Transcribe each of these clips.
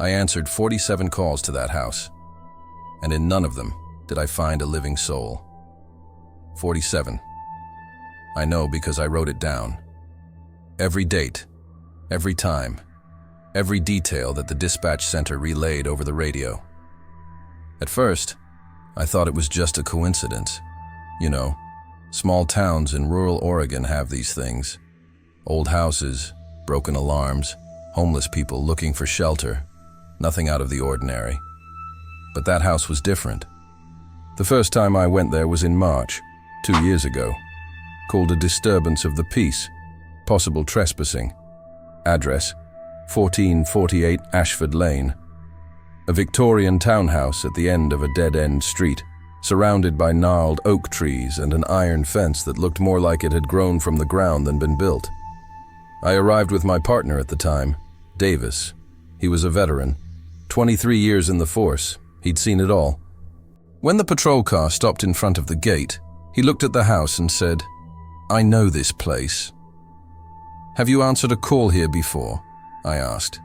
I answered 47 calls to that house, and in none of them did I find a living soul. 47. I know because I wrote it down. Every date, every time, every detail that the dispatch center relayed over the radio. At first, I thought it was just a coincidence. You know, small towns in rural Oregon have these things. Old houses, broken alarms, homeless people looking for shelter. Nothing out of the ordinary. But that house was different. The first time I went there was in March, 2 years ago. Called a disturbance of the peace, possible trespassing. Address, 1448 Ashford Lane. A Victorian townhouse at the end of a dead-end street, surrounded by gnarled oak trees and an iron fence that looked more like it had grown from the ground than been built. I arrived with my partner at the time, Davis. He was a veteran, 23 years in the force. He'd seen it all. When the patrol car stopped in front of the gate, he looked at the house and said, "I know this place." "Have you answered a call here before?" I asked.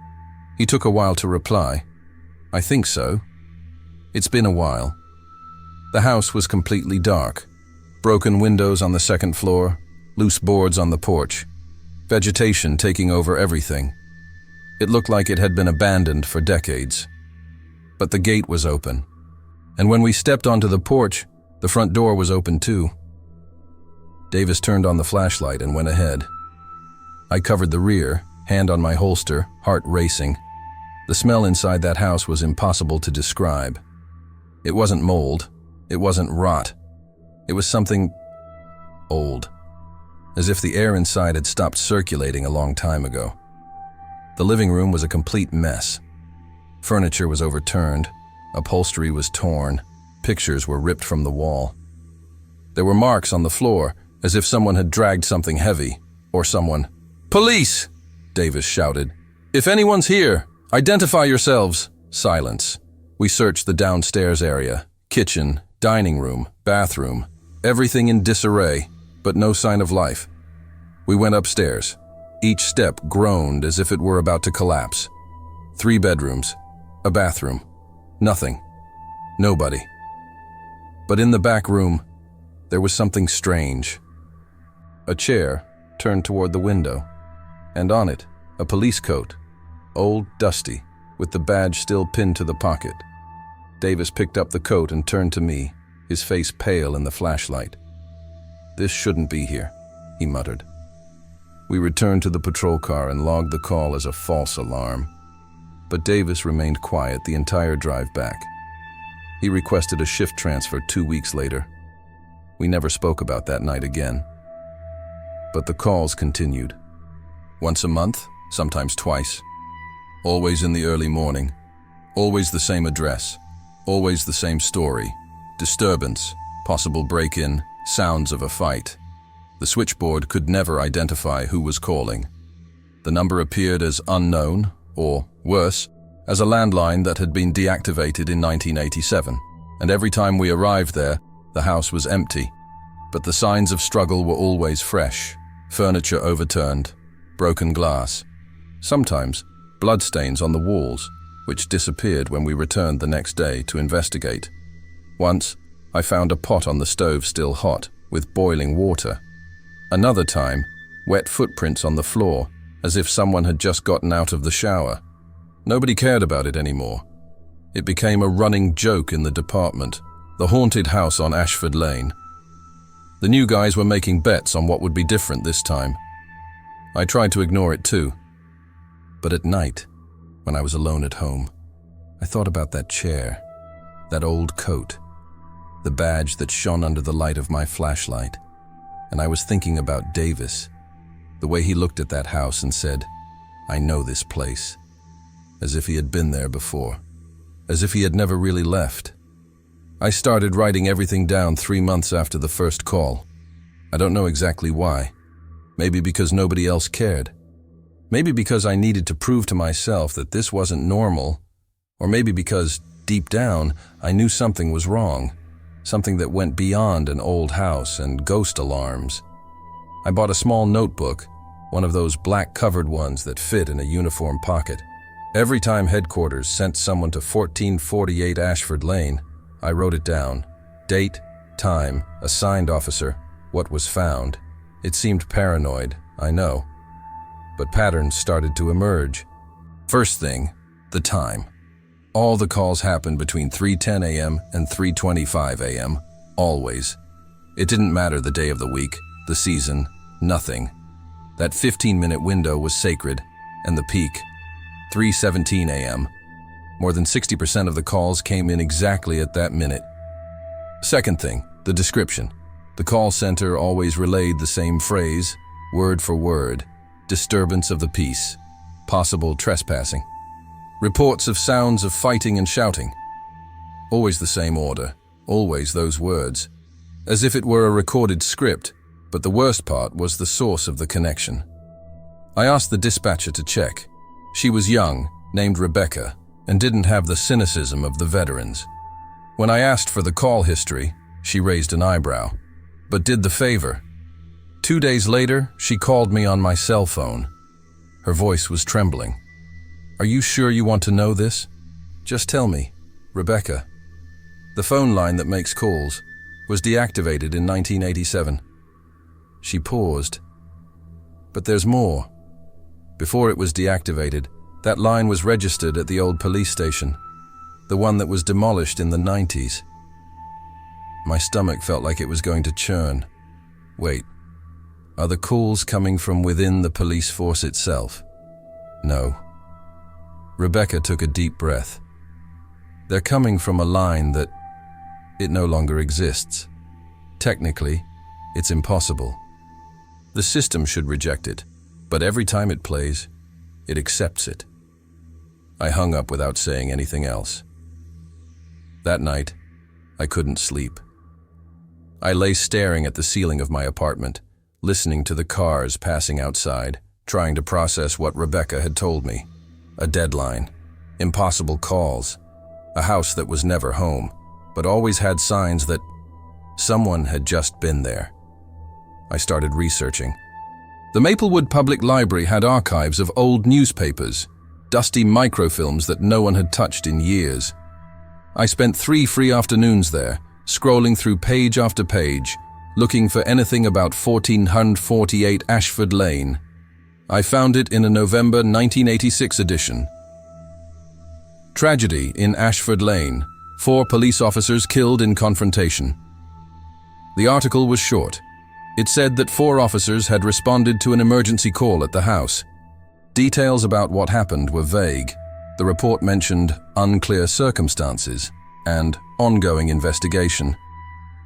He took a while to reply. "I think so." It's been a while. The house was completely dark. Broken windows on the second floor, loose boards on the porch, vegetation taking over everything. It looked like it had been abandoned for decades. But the gate was open. And when we stepped onto the porch, the front door was open too. Davis turned on the flashlight and went ahead. I covered the rear, hand on my holster, heart racing. The smell inside that house was impossible to describe. It wasn't mold. It wasn't rot. It was something old, as if the air inside had stopped circulating a long time ago. The living room was a complete mess. Furniture was overturned, upholstery was torn, pictures were ripped from the wall. There were marks on the floor, as if someone had dragged something heavy, or someone. "Police!" Davis shouted. "If anyone's here, identify yourselves." Silence. We searched the downstairs area, kitchen, dining room, bathroom, everything in disarray, but no sign of life. We went upstairs. Each step groaned as if it were about to collapse. 3 bedrooms, a bathroom, nothing, nobody. But in the back room, there was something strange. A chair turned toward the window, and on it, a police coat, old, dusty, with the badge still pinned to the pocket. Davis picked up the coat and turned to me, his face pale in the flashlight. "This shouldn't be here," he muttered. We returned to the patrol car and logged the call as a false alarm. But Davis remained quiet the entire drive back. He requested a shift transfer 2 weeks later. We never spoke about that night again. But the calls continued. Once a month, sometimes twice. Always in the early morning. Always the same address. Always the same story. Disturbance, possible break-in, sounds of a fight. The switchboard could never identify who was calling. The number appeared as unknown, or worse, as a landline that had been deactivated in 1987, and every time we arrived there, the house was empty. But the signs of struggle were always fresh. Furniture overturned, broken glass. Sometimes, bloodstains on the walls, which disappeared when we returned the next day to investigate. Once, I found a pot on the stove still hot, with boiling water. Another time, wet footprints on the floor, as if someone had just gotten out of the shower. Nobody cared about it anymore. It became a running joke in the department, the haunted house on Ashford Lane. The new guys were making bets on what would be different this time. I tried to ignore it too. But at night, when I was alone at home, I thought about that chair, that old coat, the badge that shone under the light of my flashlight, and I was thinking about Davis, the way he looked at that house and said, "I know this place," as if he had been there before, as if he had never really left. I started writing everything down 3 months after the first call. I don't know exactly why. Maybe because nobody else cared. Maybe because I needed to prove to myself that this wasn't normal, or maybe because, deep down, I knew something was wrong, something that went beyond an old house and ghost alarms. I bought a small notebook, one of those black-covered ones that fit in a uniform pocket. Every time headquarters sent someone to 1448 Ashford Lane, I wrote it down. Date, time, assigned officer, what was found. It seemed paranoid, I know. But patterns started to emerge. First thing, the time. All the calls happened between 3:10 a.m. and 3:25 a.m., always. It didn't matter the day of the week, the season, nothing. That 15-minute window was sacred, and the peak, 3:17 a.m. More than 60% of the calls came in exactly at that minute. Second thing, the description. The call center always relayed the same phrase, word for word: disturbance of the peace, possible trespassing. Reports of sounds of fighting and shouting. Always the same order, always those words. As if it were a recorded script, but the worst part was the source of the connection. I asked the dispatcher to check. She was young, named Rebecca, and didn't have the cynicism of the veterans. When I asked for the call history, she raised an eyebrow, but did the favor. 2 days later, she called me on my cell phone. Her voice was trembling. "Are you sure you want to know this? Just tell me, Rebecca." The phone line that makes calls was deactivated in 1987. She paused. But there's more. Before it was deactivated, that line was registered at the old police station, the one that was demolished in the 90s. My stomach felt like it was going to churn. Wait, are the calls coming from within the police force itself? No. Rebecca took a deep breath. They're coming from a line that it no longer exists. Technically, it's impossible. The system should reject it, but every time it plays, it accepts it. I hung up without saying anything else. That night, I couldn't sleep. I lay staring at the ceiling of my apartment, listening to the cars passing outside, trying to process what Rebecca had told me. A deadline, impossible calls, a house that was never home, but always had signs that someone had just been there. I started researching. The Maplewood Public Library had archives of old newspapers, dusty microfilms that no one had touched in years. I spent 3 free afternoons there, scrolling through page after page, looking for anything about 1448 Ashford Lane. I found it in a November 1986 edition. Tragedy in Ashford Lane. 4 police officers killed in confrontation. The article was short. It said that 4 officers had responded to an emergency call at the house. Details about what happened were vague. The report mentioned unclear circumstances and ongoing investigation.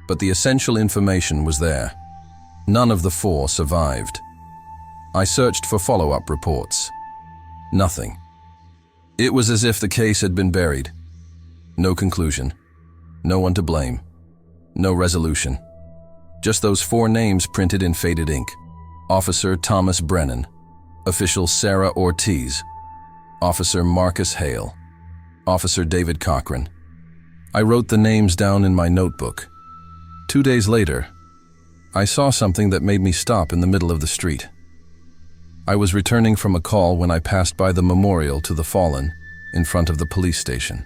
But the essential information was there. None of the 4 survived. I searched for follow-up reports. Nothing. It was as if the case had been buried. No conclusion. No one to blame. No resolution. Just those 4 names printed in faded ink. Officer Thomas Brennan. Official Sarah Ortiz. Officer Marcus Hale. Officer David Cochran. I wrote the names down in my notebook. 2 days later, I saw something that made me stop in the middle of the street. I was returning from a call when I passed by the memorial to the fallen in front of the police station.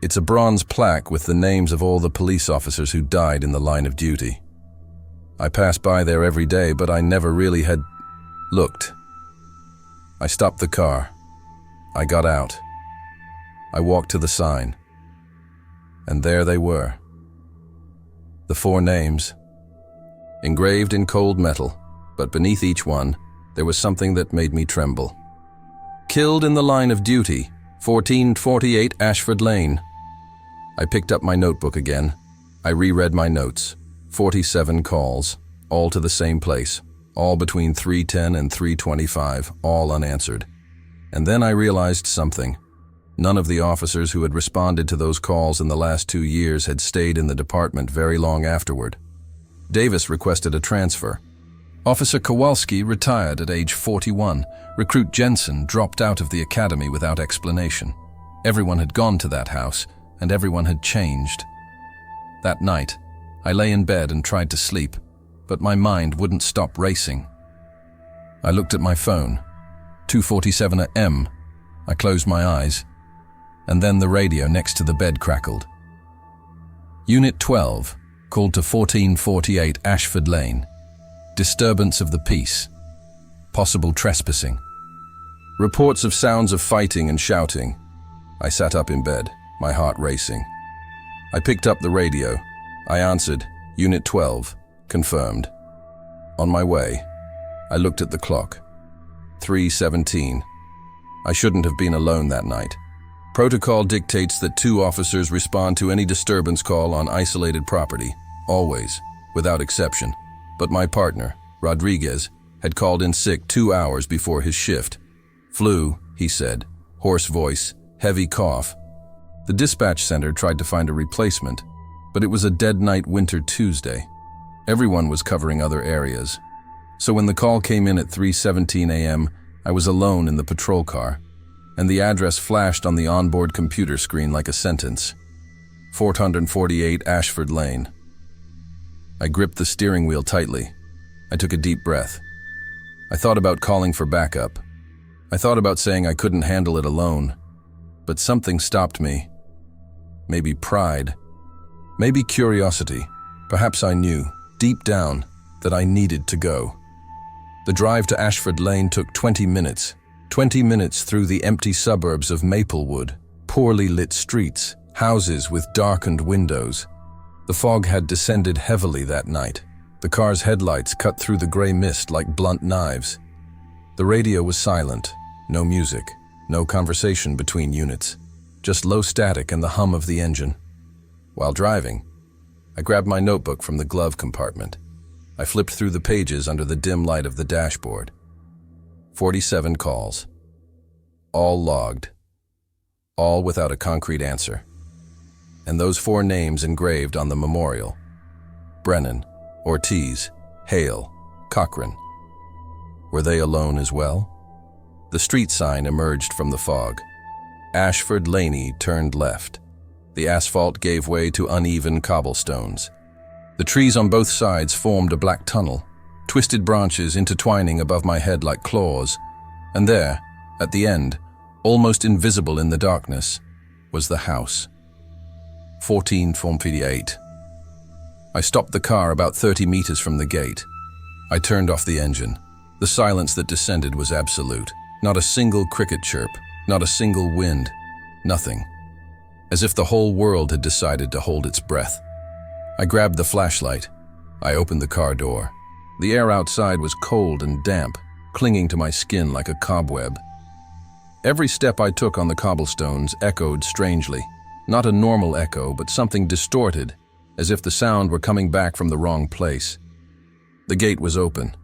It's a bronze plaque with the names of all the police officers who died in the line of duty. I pass by there every day, but I never really had looked. I stopped the car. I got out. I walked to the sign. And there they were. The 4 names, engraved in cold metal, but beneath each one, there was something that made me tremble. Killed in the line of duty, 1448 Ashford Lane. I picked up my notebook again. I reread my notes. 47 calls, all to the same place, all between 3:10 and 3:25, all unanswered. And then I realized something. None of the officers who had responded to those calls in the last 2 years had stayed in the department very long afterward. Davis requested a transfer. Officer Kowalski retired at age 41. Recruit Jensen dropped out of the academy without explanation. Everyone had gone to that house, and everyone had changed. That night, I lay in bed and tried to sleep, but my mind wouldn't stop racing. I looked at my phone. 2:47 a.m. I closed my eyes, and then the radio next to the bed crackled. Unit 12, called to 1448 Ashford Lane. Disturbance of the peace. Possible trespassing. Reports of sounds of fighting and shouting. I sat up in bed, my heart racing. I picked up the radio. I answered, Unit 12, confirmed. On my way, I looked at the clock. 3:17. I shouldn't have been alone that night. Protocol dictates that 2 officers respond to any disturbance call on isolated property, always, without exception. But my partner, Rodriguez, had called in sick 2 hours before his shift. Flu, he said, hoarse voice, heavy cough. The dispatch center tried to find a replacement, but it was a dead night winter Tuesday. Everyone was covering other areas. So when the call came in at 3:17 a.m., I was alone in the patrol car, and the address flashed on the onboard computer screen like a sentence. 448 Ashford Lane. I gripped the steering wheel tightly. I took a deep breath. I thought about calling for backup. I thought about saying I couldn't handle it alone. But something stopped me. Maybe pride. Maybe curiosity. Perhaps I knew, deep down, that I needed to go. The drive to Ashford Lane took 20 minutes. 20 minutes through the empty suburbs of Maplewood, poorly lit streets, houses with darkened windows. The fog had descended heavily that night. The car's headlights cut through the gray mist like blunt knives. The radio was silent, no music, no conversation between units, just low static and the hum of the engine. While driving, I grabbed my notebook from the glove compartment. I flipped through the pages under the dim light of the dashboard. 47 calls. All logged. All without a concrete answer. And those 4 names engraved on the memorial. Brennan, Ortiz, Hale, Cochran. Were they alone as well? The street sign emerged from the fog. Ashford Laney turned left. The asphalt gave way to uneven cobblestones. The trees on both sides formed a black tunnel, twisted branches intertwining above my head like claws. And there, at the end, almost invisible in the darkness, was the house. 1448. I stopped the car about 30 meters from the gate. I turned off the engine. The silence that descended was absolute. Not a single cricket chirp, not a single wind, nothing. As if the whole world had decided to hold its breath. I grabbed the flashlight. I opened the car door. The air outside was cold and damp, clinging to my skin like a cobweb. Every step I took on the cobblestones echoed strangely. Not a normal echo, but something distorted, as if the sound were coming back from the wrong place. The gate was open.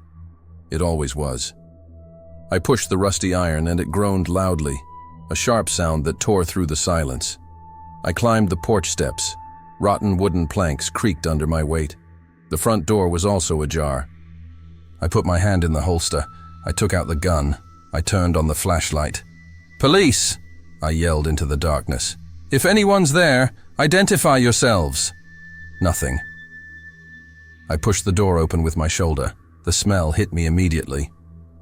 It always was. I pushed the rusty iron and it groaned loudly, a sharp sound that tore through the silence. I climbed the porch steps. Rotten wooden planks creaked under my weight. The front door was also ajar. I put my hand in the holster. I took out the gun. I turned on the flashlight. "Police!" I yelled into the darkness. "If anyone's there, identify yourselves." Nothing. I pushed the door open with my shoulder. The smell hit me immediately.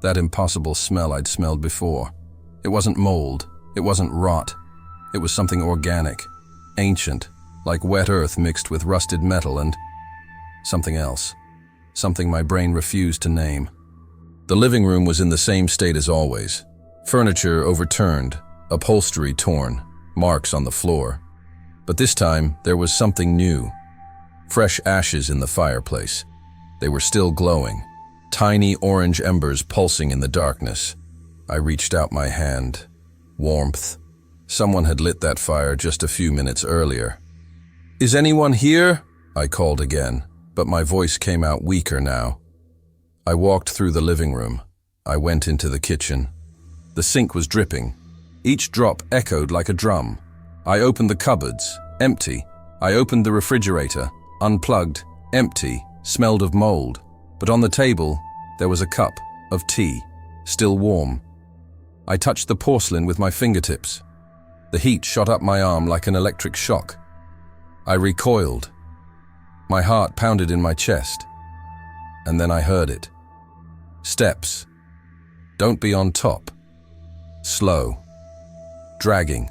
That impossible smell I'd smelled before. It wasn't mold. It wasn't rot. It was something organic, ancient, like wet earth mixed with rusted metal and something else. Something my brain refused to name. The living room was in the same state as always. Furniture overturned, upholstery torn, marks on the floor. But this time, there was something new. Fresh ashes in the fireplace. They were still glowing, tiny orange embers pulsing in the darkness. I reached out my hand. Warmth. Someone had lit that fire just a few minutes earlier. "Is anyone here?" I called again, but my voice came out weaker now. I walked through the living room. I went into the kitchen. The sink was dripping. Each drop echoed like a drum. I opened the cupboards, empty. I opened the refrigerator, unplugged, empty, smelled of mold. But on the table, there was a cup of tea, still warm. I touched the porcelain with my fingertips. The heat shot up my arm like an electric shock. I recoiled. My heart pounded in my chest. And then I heard it. Steps. Don't be on top. Slow. dragging,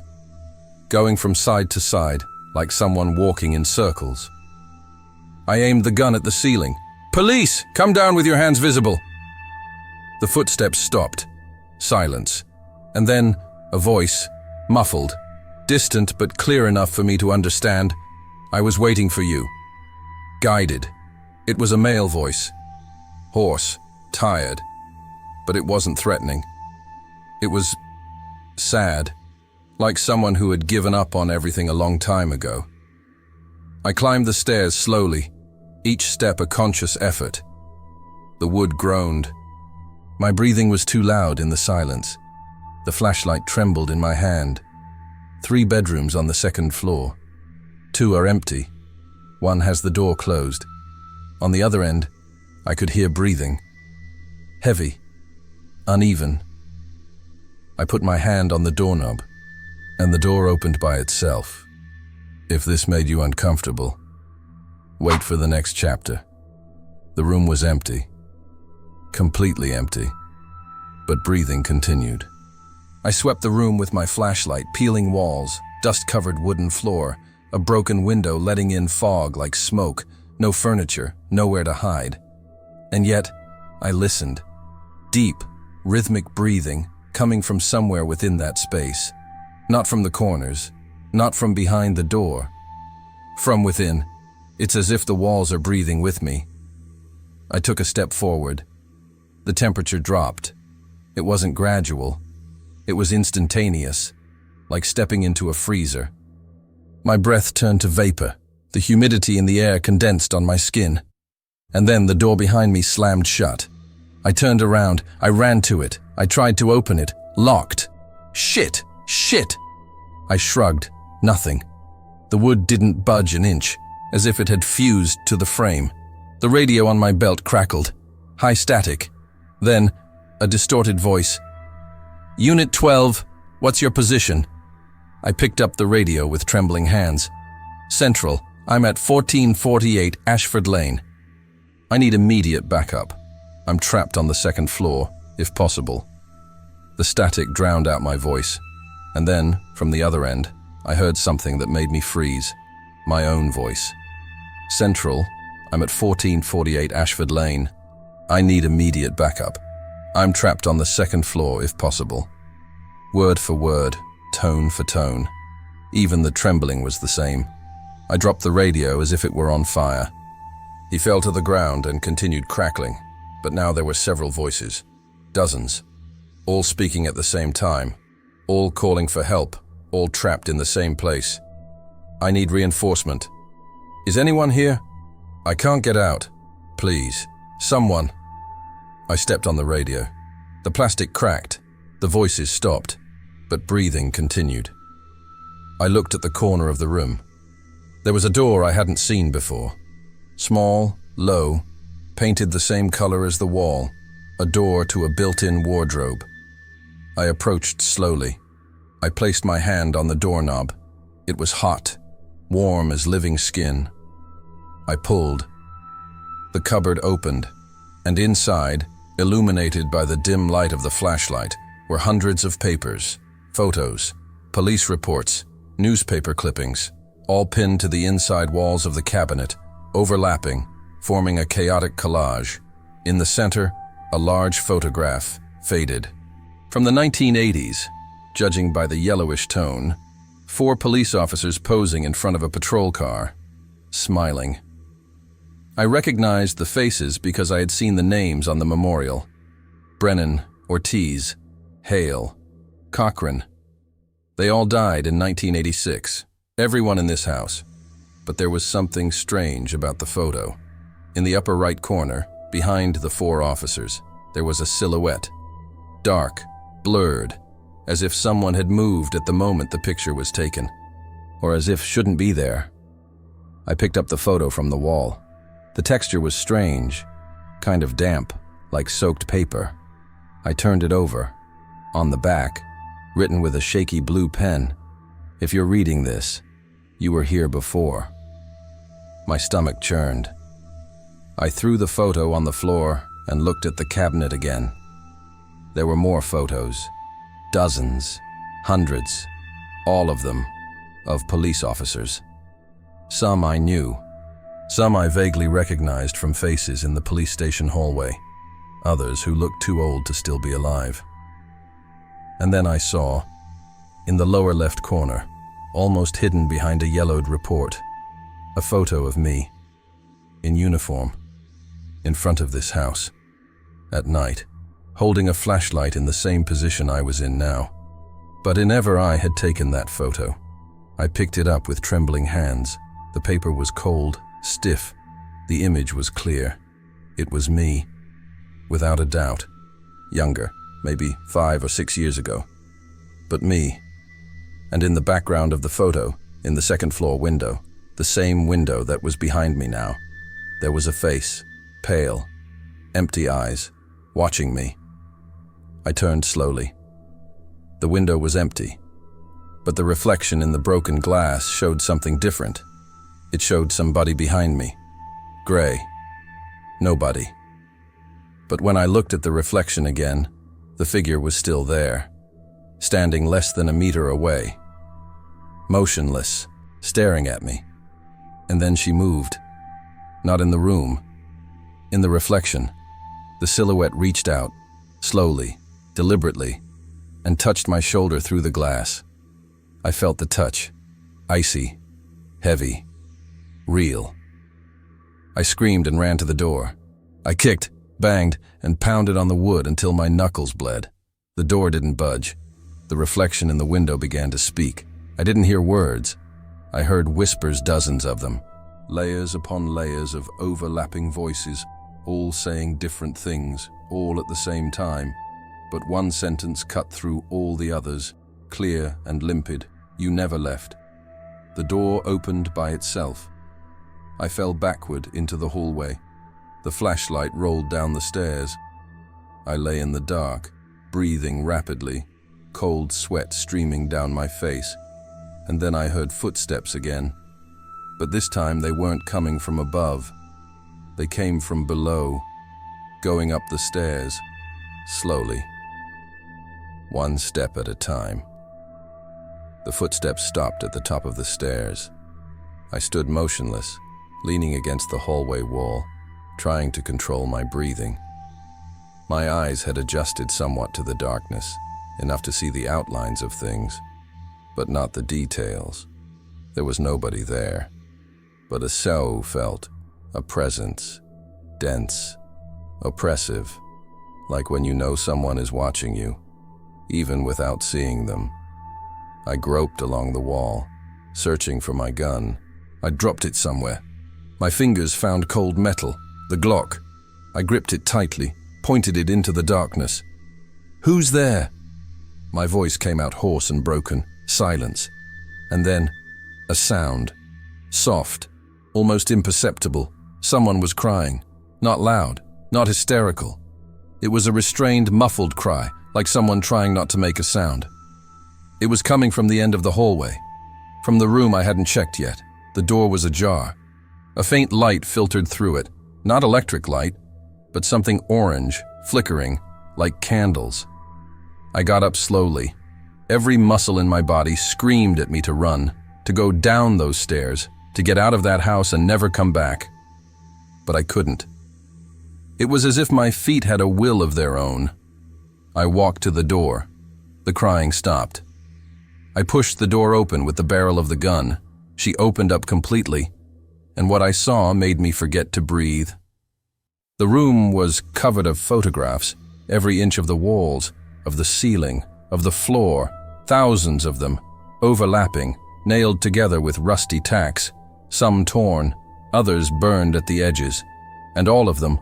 going from side to side like someone walking in circles. I aimed the gun at the ceiling. "Police! Come down with your hands visible!" The footsteps stopped. Silence. And then a voice, muffled, distant but clear enough for me to understand. "I was waiting for you." Guided. It was a male voice. Hoarse, tired, but it wasn't threatening. It was sad, like someone who had given up on everything a long time ago. I climbed the stairs slowly, each step a conscious effort. The wood groaned. My breathing was too loud in the silence. The flashlight trembled in my hand. 3 bedrooms on the 2nd floor. 2 are empty. 1 has the door closed. On the other end, I could hear breathing. Heavy, uneven. I put my hand on the doorknob, and the door opened by itself. If this made you uncomfortable, wait for the next chapter. The room was empty. Completely empty. But breathing continued. I swept the room with my flashlight, peeling walls, dust-covered wooden floor, a broken window letting in fog like smoke, no furniture, nowhere to hide. And yet, I listened. Deep, rhythmic breathing coming from somewhere within that space. Not from the corners, not from behind the door. From within. It's as if the walls are breathing with me. I took a step forward. The temperature dropped. It wasn't gradual. It was instantaneous, like stepping into a freezer. My breath turned to vapor. The humidity in the air condensed on my skin. And then the door behind me slammed shut. I turned around. I ran to it. I tried to open it. Locked. Shit! Shit! I shrugged. Nothing. The wood didn't budge an inch, as if it had fused to the frame. The radio on my belt crackled. High static. Then, a distorted voice. "Unit 12, what's your position?" I picked up the radio with trembling hands. "Central, I'm at 1448 Ashford Lane. I need immediate backup. I'm trapped on the 2nd floor, if possible." The static drowned out my voice. And then, from the other end, I heard something that made me freeze. My own voice. "Central, I'm at 1448 Ashford Lane. I need immediate backup. I'm trapped on the 2nd floor, if possible." Word for word, tone for tone. Even the trembling was the same. I dropped the radio as if it were on fire. He fell to the ground and continued crackling, but now there were several voices. Dozens. All speaking at the same time. All calling for help. All trapped in the same place. "I need reinforcement. Is anyone here? I can't get out. Please. Someone." I stepped on the radio. The plastic cracked. The voices stopped, but breathing continued. I looked at the corner of the room. There was a door I hadn't seen before. Small, low, painted the same color as the wall. A door to a built-in wardrobe. I approached slowly. I placed my hand on the doorknob. It was hot, warm as living skin. I pulled. The cupboard opened, and inside, illuminated by the dim light of the flashlight, were hundreds of papers, photos, police reports, newspaper clippings, all pinned to the inside walls of the cabinet, overlapping, forming a chaotic collage. In the center, a large photograph, faded. From the 1980s, judging by the yellowish tone, 4 police officers posing in front of a patrol car, smiling. I recognized the faces because I had seen the names on the memorial. Brennan, Ortiz, Hale, Cochran. They all died in 1986, everyone in this house. But there was something strange about the photo. In the upper right corner, behind the 4 officers, there was a silhouette. Dark, blurred, as if someone had moved at the moment the picture was taken, or as if shouldn't be there. I picked up the photo from the wall. The texture was strange, kind of damp, like soaked paper. I turned it over. On the back, written with a shaky blue pen, "If you're reading this, you were here before." My stomach churned. I threw the photo on the floor and looked at the cabinet again. There were more photos. Dozens, hundreds, all of them, of police officers. Some I knew, some I vaguely recognized from faces in the police station hallway, others who looked too old to still be alive. And then I saw, in the lower left corner, almost hidden behind a yellowed report, a photo of me, in uniform, in front of this house, at night, holding a flashlight in the same position I was in now. But whenever I had taken that photo, I picked it up with trembling hands. The paper was cold, stiff. The image was clear. It was me, without a doubt. Younger, maybe 5 or 6 years ago. But me. And in the background of the photo, in the second-floor window, the same window that was behind me now, there was a face, pale, empty eyes, watching me. I turned slowly. The window was empty, but the reflection in the broken glass showed something different. It showed somebody behind me. Gray. Nobody. But when I looked at the reflection again, the figure was still there, standing less than a meter away, motionless, staring at me. And then she moved. Not in the room. In the reflection, the silhouette reached out, slowly, deliberately, and touched my shoulder through the glass. I felt the touch, icy, heavy, real. I screamed and ran to the door. I kicked, banged, and pounded on the wood until my knuckles bled. The door didn't budge. The reflection in the window began to speak. I didn't hear words. I heard whispers, dozens of them, layers upon layers of overlapping voices, all saying different things, all at the same time. But one sentence cut through all the others, clear and limpid. You never left. The door opened by itself. I fell backward into the hallway. The flashlight rolled down the stairs. I lay in the dark, breathing rapidly, cold sweat streaming down my face. And then I heard footsteps again. But this time they weren't coming from above. They came from below, going up the stairs, slowly. One step at a time. The footsteps stopped at the top of the stairs. I stood motionless, leaning against the hallway wall, trying to control my breathing. My eyes had adjusted somewhat to the darkness, enough to see the outlines of things, but not the details. There was nobody there, but a soul felt, a presence, dense, oppressive, like when you know someone is watching you, even without seeing them. I groped along the wall, searching for my gun. I dropped it somewhere. My fingers found cold metal, the Glock. I gripped it tightly, pointed it into the darkness. "Who's there?" My voice came out hoarse and broken, silence. And then, a sound. Soft, almost imperceptible. Someone was crying. Not loud, not hysterical. It was a restrained, muffled cry, like someone trying not to make a sound. It was coming from the end of the hallway, from the room I hadn't checked yet. The door was ajar. A faint light filtered through it, not electric light, but something orange, flickering, like candles. I got up slowly. Every muscle in my body screamed at me to run, to go down those stairs, to get out of that house and never come back. But I couldn't. It was as if my feet had a will of their own. I walked to the door. The crying stopped. I pushed the door open with the barrel of the gun. She opened up completely, and what I saw made me forget to breathe. The room was covered of photographs, every inch of the walls, of the ceiling, of the floor, thousands of them, overlapping, nailed together with rusty tacks, some torn, others burned at the edges, and all of them,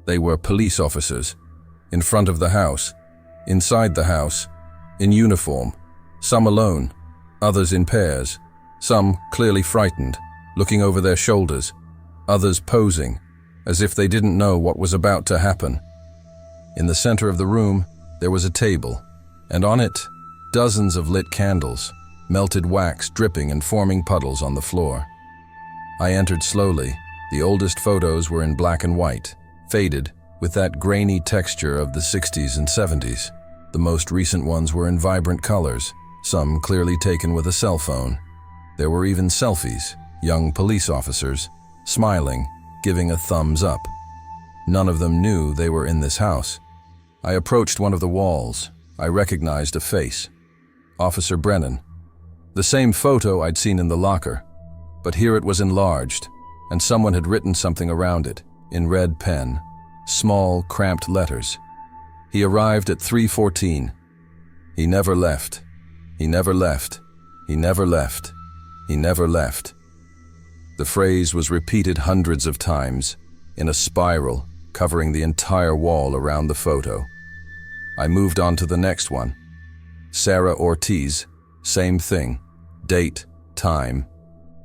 they were police officers, in front of the house, inside the house, in uniform, some alone, others in pairs, some clearly frightened, looking over their shoulders, others posing, as if they didn't know what was about to happen. In the center of the room, there was a table, and on it, dozens of lit candles, melted wax dripping and forming puddles on the floor. I entered slowly. The oldest photos were in black and white, faded, with that grainy texture of the 60s and 70s. The most recent ones were in vibrant colors, some clearly taken with a cell phone. There were even selfies, young police officers, smiling, giving a thumbs up. None of them knew they were in this house. I approached one of the walls. I recognized a face. Officer Brennan. The same photo I'd seen in the locker, but here it was enlarged, and someone had written something around it, in red pen, small, cramped letters. He arrived at 3:14. He never left. He never left. He never left. He never left. The phrase was repeated hundreds of times, in a spiral, covering the entire wall around the photo. I moved on to the next one. Sarah Ortiz, same thing, date, time.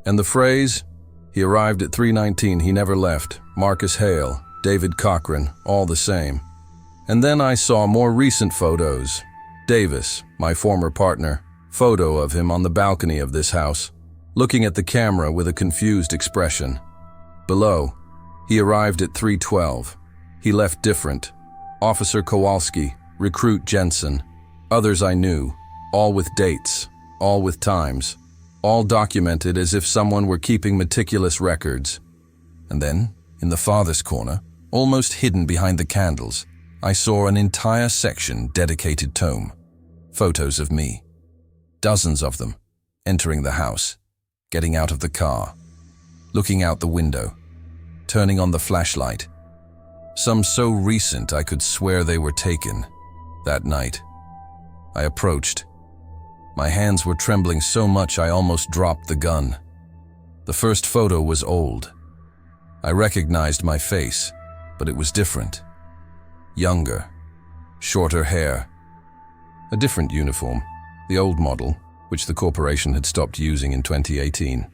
And the phrase, he arrived at 3:19, he never left, Marcus Hale, David Cochran, all the same. And then I saw more recent photos. Davis, my former partner, photo of him on the balcony of this house, looking at the camera with a confused expression. Below, he arrived at 3:12. He left different. Officer Kowalski, recruit Jensen, others I knew, all with dates, all with times, all documented as if someone were keeping meticulous records. And then, in the farthest corner, almost hidden behind the candles, I saw an entire section dedicated tome. Photos of me. Dozens of them, entering the house, getting out of the car, looking out the window, turning on the flashlight. Some so recent I could swear they were taken that night. I approached. My hands were trembling so much I almost dropped the gun. The first photo was old. I recognized my face, but it was different. Younger, shorter hair. A different uniform, the old model, which the corporation had stopped using in 2018.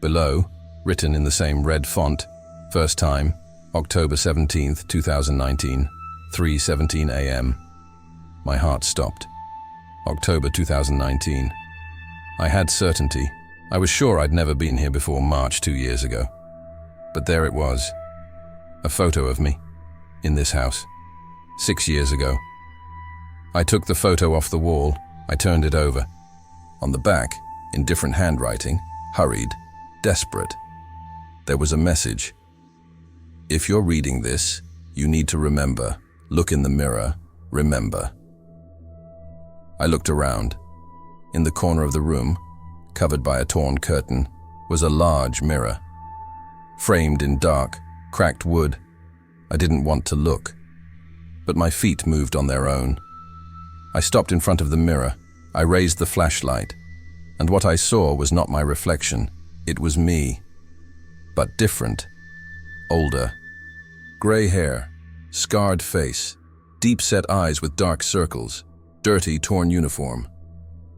Below, written in the same red font, first time, October 17th, 2019, 3:17 a.m. My heart stopped. October 2019. I had certainty. I was sure I'd never been here before March 2 years ago. But there it was. A photo of me, in this house, 6 years ago. I took the photo off the wall. I turned it over. On the back, in different handwriting, hurried, desperate, there was a message. If you're reading this, you need to remember. Look in the mirror. Remember. I looked around. In the corner of the room, covered by a torn curtain, was a large mirror. Framed in dark, cracked wood. I didn't want to look, but my feet moved on their own. I stopped in front of the mirror. I raised the flashlight, and what I saw was not my reflection. It was me, but different. Older. Gray hair, scarred face, deep-set eyes with dark circles, dirty, torn uniform.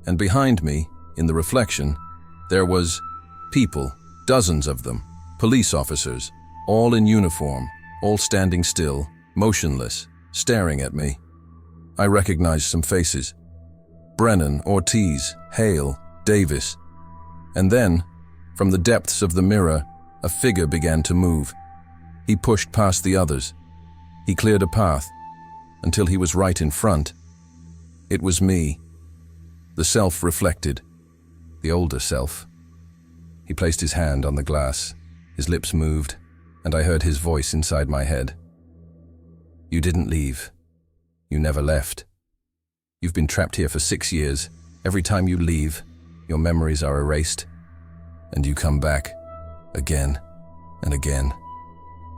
And behind me, in the reflection, there was people, dozens of them, police officers, all in uniform, all standing still, motionless, staring at me. I recognized some faces. Brennan, Ortiz, Hale, Davis. And then, from the depths of the mirror, a figure began to move. He pushed past the others. He cleared a path, until he was right in front. It was me. The self reflected. The older self. He placed his hand on the glass. His lips moved, and I heard his voice inside my head. You didn't leave. You never left. You've been trapped here for 6 years. Every time you leave, your memories are erased, and you come back, again, and again,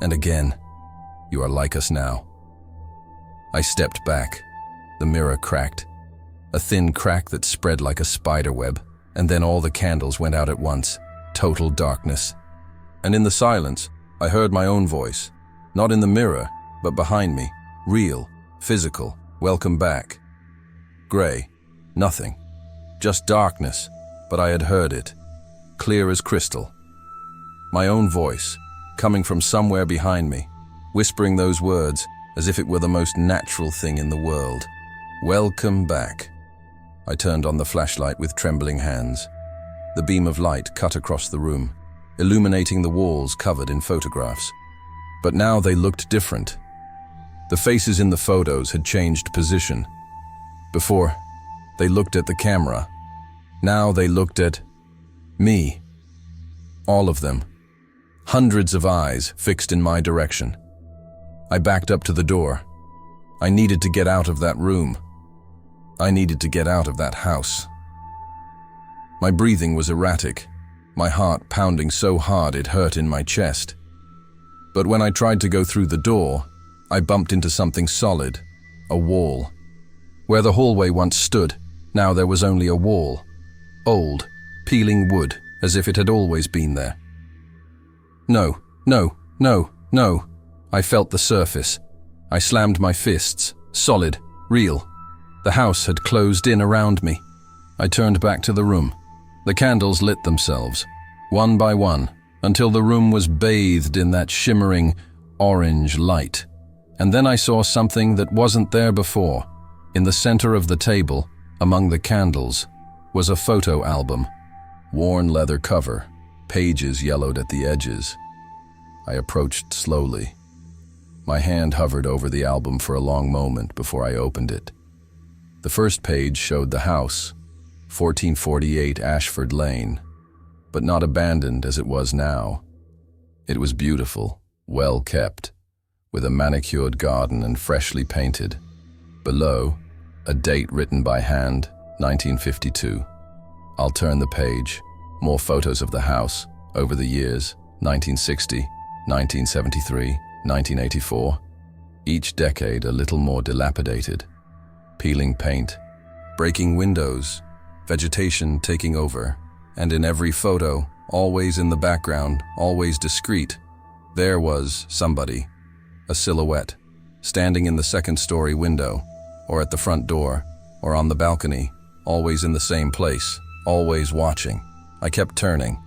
and again. You are like us now. I stepped back. The mirror cracked. A thin crack that spread like a spider web, and then all the candles went out at once. Total darkness. And in the silence, I heard my own voice. Not in the mirror, but behind me. Real, physical, welcome back. Gray, nothing. Just darkness, but I had heard it. Clear as crystal. My own voice, coming from somewhere behind me, whispering those words as if it were the most natural thing in the world. Welcome back. I turned on the flashlight with trembling hands. The beam of light cut across the room, illuminating the walls covered in photographs. But now they looked different. The faces in the photos had changed position. Before, they looked at the camera, Now they looked at me. All of them. Hundreds of eyes fixed in my direction. I backed up to the door. I needed to get out of that room. I needed to get out of that house. My breathing was erratic, my heart pounding so hard it hurt in my chest. But when I tried to go through the door, I bumped into something solid, a wall. Where the hallway once stood, now there was only a wall. Old, peeling wood, as if it had always been there. No, no, no, no. I felt the surface. I slammed my fists, solid, real. The house had closed in around me. I turned back to the room. The candles lit themselves, one by one, until the room was bathed in that shimmering orange light. And then I saw something that wasn't there before. In the center of the table, among the candles, was a photo album. Worn leather cover, pages yellowed at the edges. I approached slowly. My hand hovered over the album for a long moment before I opened it. The first page showed the house, 1448 Ashford Lane, but not abandoned as it was now. It was beautiful, well kept, with a manicured garden and freshly painted. Below, a date written by hand, 1952. I'll turn the page. More photos of the house, over the years, 1960, 1973, 1984. Each decade a little more dilapidated. Peeling paint, breaking windows, vegetation taking over, and in every photo, always in the background, always discreet, there was somebody, a silhouette, standing in the second-story window, or at the front door, or on the balcony, always in the same place, always watching. I kept turning.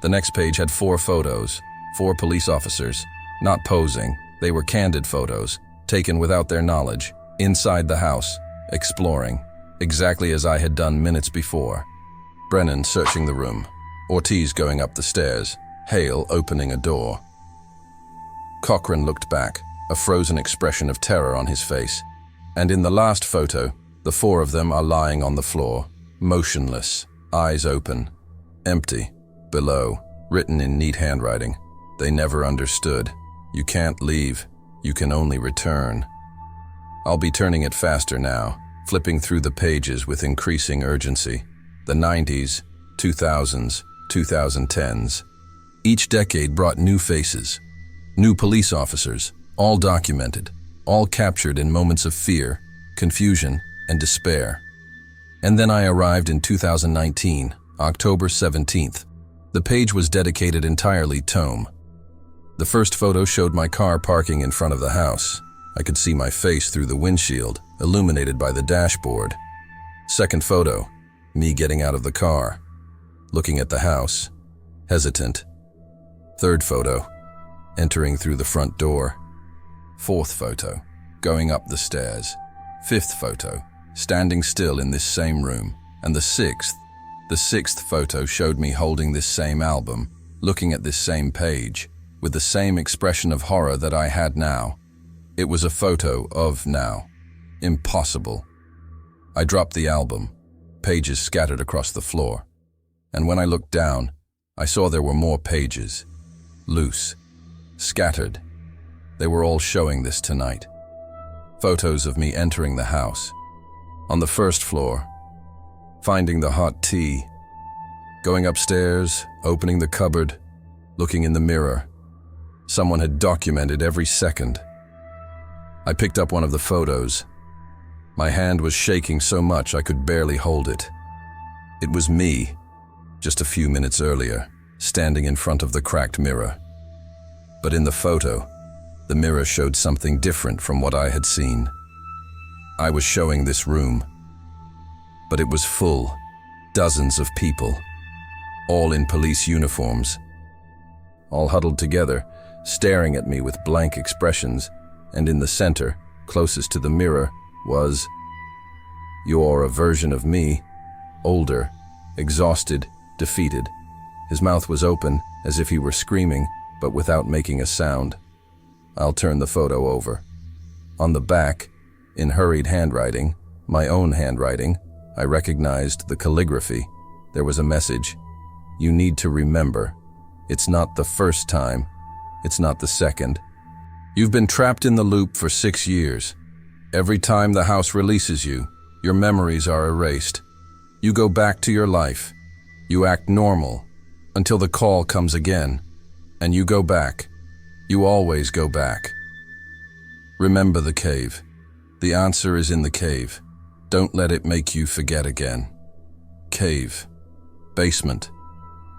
The next page had 4 photos, 4 police officers, not posing. They were candid photos, taken without their knowledge, inside the house, exploring, exactly as I had done minutes before. Brennan searching the room, Ortiz going up the stairs, Hale opening a door. Cochran looked back, a frozen expression of terror on his face. And in the last photo, the 4 of them are lying on the floor, motionless, eyes open, empty. Below, written in neat handwriting, they never understood. You can't leave, you can only return. I'll be turning it faster now, flipping through the pages with increasing urgency. The 90s, 2000s, 2010s. Each decade brought new faces, new police officers, all documented, all captured in moments of fear, confusion, and despair. And then I arrived in 2019, October 17th. The page was dedicated entirely Tome. The first photo showed my car parking in front of the house. I could see my face through the windshield, illuminated by the dashboard. Second photo, me getting out of the car, looking at the house, hesitant. Third photo, entering through the front door. Fourth photo, going up the stairs. Fifth photo, standing still in this same room. And the sixth photo showed me holding this same album, looking at this same page, with the same expression of horror that I had now. It was a photo of now. Impossible. I dropped the album, pages scattered across the floor. And when I looked down, I saw there were more pages. Loose. Scattered. They were all showing this tonight. Photos of me entering the house. On the first floor, finding the hot tea. Going upstairs, opening the cupboard, looking in the mirror. Someone had documented every second. I picked up one of the photos. My hand was shaking so much I could barely hold it. It was me, just a few minutes earlier, standing in front of the cracked mirror. But in the photo, the mirror showed something different from what I had seen. I was showing this room, but it was full, dozens of people, all in police uniforms, all huddled together, staring at me with blank expressions, and in the center, closest to the mirror, was a version of me, older, exhausted, defeated. His mouth was open, as if he were screaming, but without making a sound. I'll turn the photo over. On the back, in hurried handwriting, my own handwriting, I recognized the calligraphy, there was a message. You need to remember. It's not the first time. It's not the second. You've been trapped in the loop for 6 years. Every time the house releases you, your memories are erased. You go back to your life. You act normal until the call comes again, and you go back. You always go back. Remember the cave. The answer is in the cave. Don't let it make you forget again. Cave. Basement.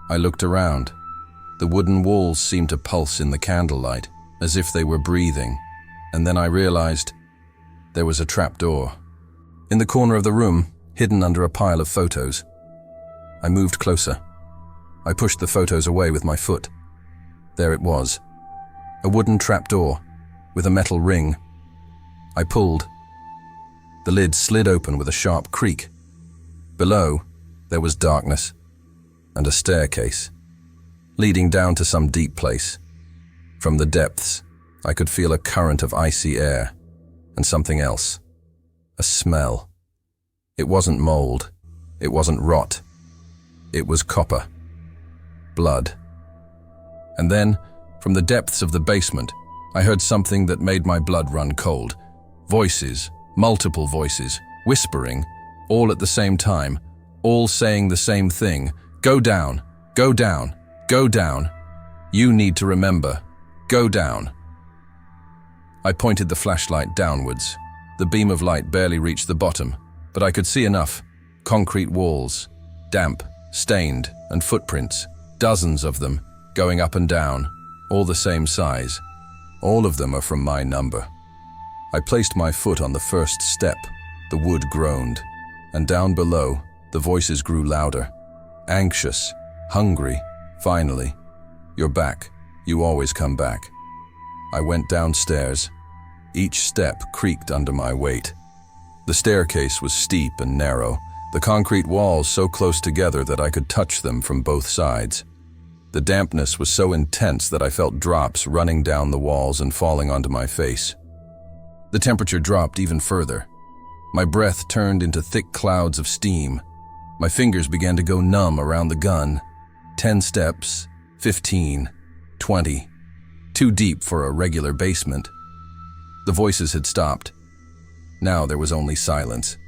I looked around. The wooden walls seemed to pulse in the candlelight, as if they were breathing, and then I realized there was a trapdoor. In the corner of the room, hidden under a pile of photos. I moved closer. I pushed the photos away with my foot. There it was. A wooden trapdoor with a metal ring. I pulled. The lid slid open with a sharp creak. Below, there was darkness and a staircase leading down to some deep place. From the depths, I could feel a current of icy air and something else. A smell. It wasn't mold. It wasn't rot. It was copper. Blood. And then, from the depths of the basement, I heard something that made my blood run cold. Voices, multiple voices, whispering, all at the same time, all saying the same thing. Go down, go down, go down. You need to remember. Go down. I pointed the flashlight downwards. The beam of light barely reached the bottom, but I could see enough. Concrete walls, damp, stained, and footprints, dozens of them, going up and down, all the same size. All of them are from my number. I placed my foot on the first step. The wood groaned, and down below, the voices grew louder. Anxious, hungry, finally. You're back. You always come back. I went downstairs. Each step creaked under my weight. The staircase was steep and narrow, the concrete walls so close together that I could touch them from both sides. The dampness was so intense that I felt drops running down the walls and falling onto my face. The temperature dropped even further. My breath turned into thick clouds of steam. My fingers began to go numb around the gun. 10 steps, 15, 20. Too deep for a regular basement. The voices had stopped. Now there was only silence,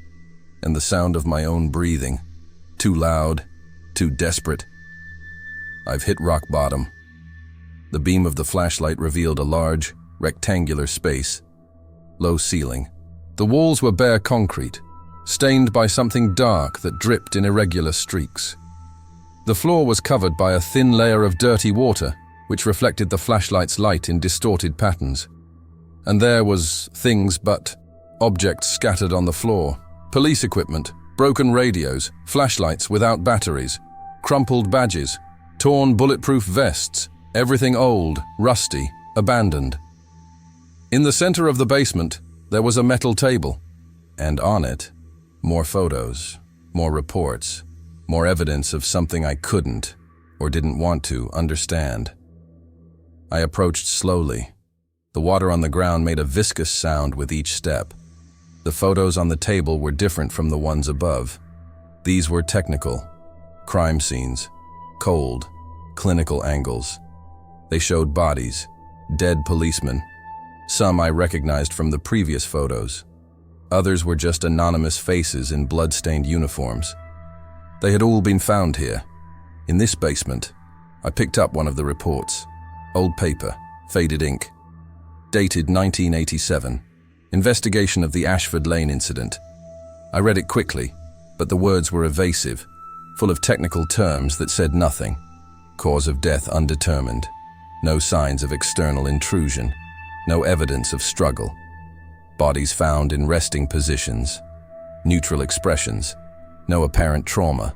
and the sound of my own breathing. Too loud, too desperate. I've hit rock bottom. The beam of the flashlight revealed a large, rectangular space. Low ceiling. The walls were bare concrete, stained by something dark that dripped in irregular streaks. The floor was covered by a thin layer of dirty water, which reflected the flashlight's light in distorted patterns. And there was things but objects scattered on the floor. Police equipment, broken radios, flashlights without batteries, crumpled badges, torn bulletproof vests, everything old, rusty, abandoned. In the center of the basement, there was a metal table, and on it, more photos, more reports, more evidence of something I couldn't, or didn't want to, understand. I approached slowly. The water on the ground made a viscous sound with each step. The photos on the table were different from the ones above. These were technical, crime scenes, cold, clinical angles. They showed bodies, dead policemen. Some I recognized from the previous photos. Others were just anonymous faces in blood-stained uniforms. They had all been found here. In this basement, I picked up one of the reports. Old paper, faded ink. Dated 1987. Investigation of the Ashford Lane incident. I read it quickly, but the words were evasive, full of technical terms that said nothing. Cause of death undetermined. No signs of external intrusion. No evidence of struggle. Bodies found in resting positions. Neutral expressions. No apparent trauma.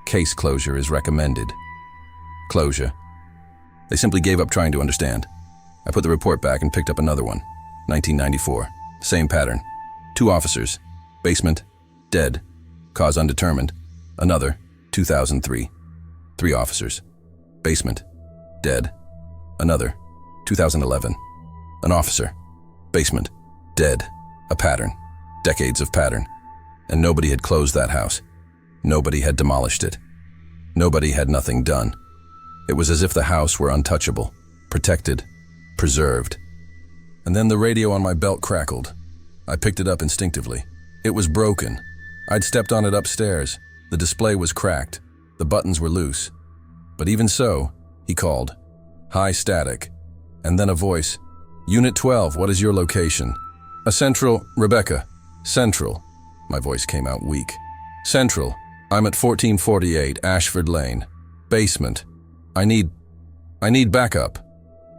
Case closure is recommended. Closure. They simply gave up trying to understand. I put the report back and picked up another one. 1994. Same pattern. 2 officers. Basement. Dead. Cause undetermined. Another. 2003. 3 officers. Basement. Dead. Another. 2011. An officer. Basement. Dead. A pattern. Decades of pattern. And nobody had closed that house. Nobody had demolished it. Nobody had nothing done. It was as if the house were untouchable, protected, preserved. And then the radio on my belt crackled. I picked it up instinctively. It was broken. I'd stepped on it upstairs. The display was cracked. The buttons were loose. But even so, he called. High static. And then a voice. Unit 12, what is your location? A Central, Rebecca. Central. My voice came out weak. Central. I'm at 1448 Ashford Lane. Basement. I need backup.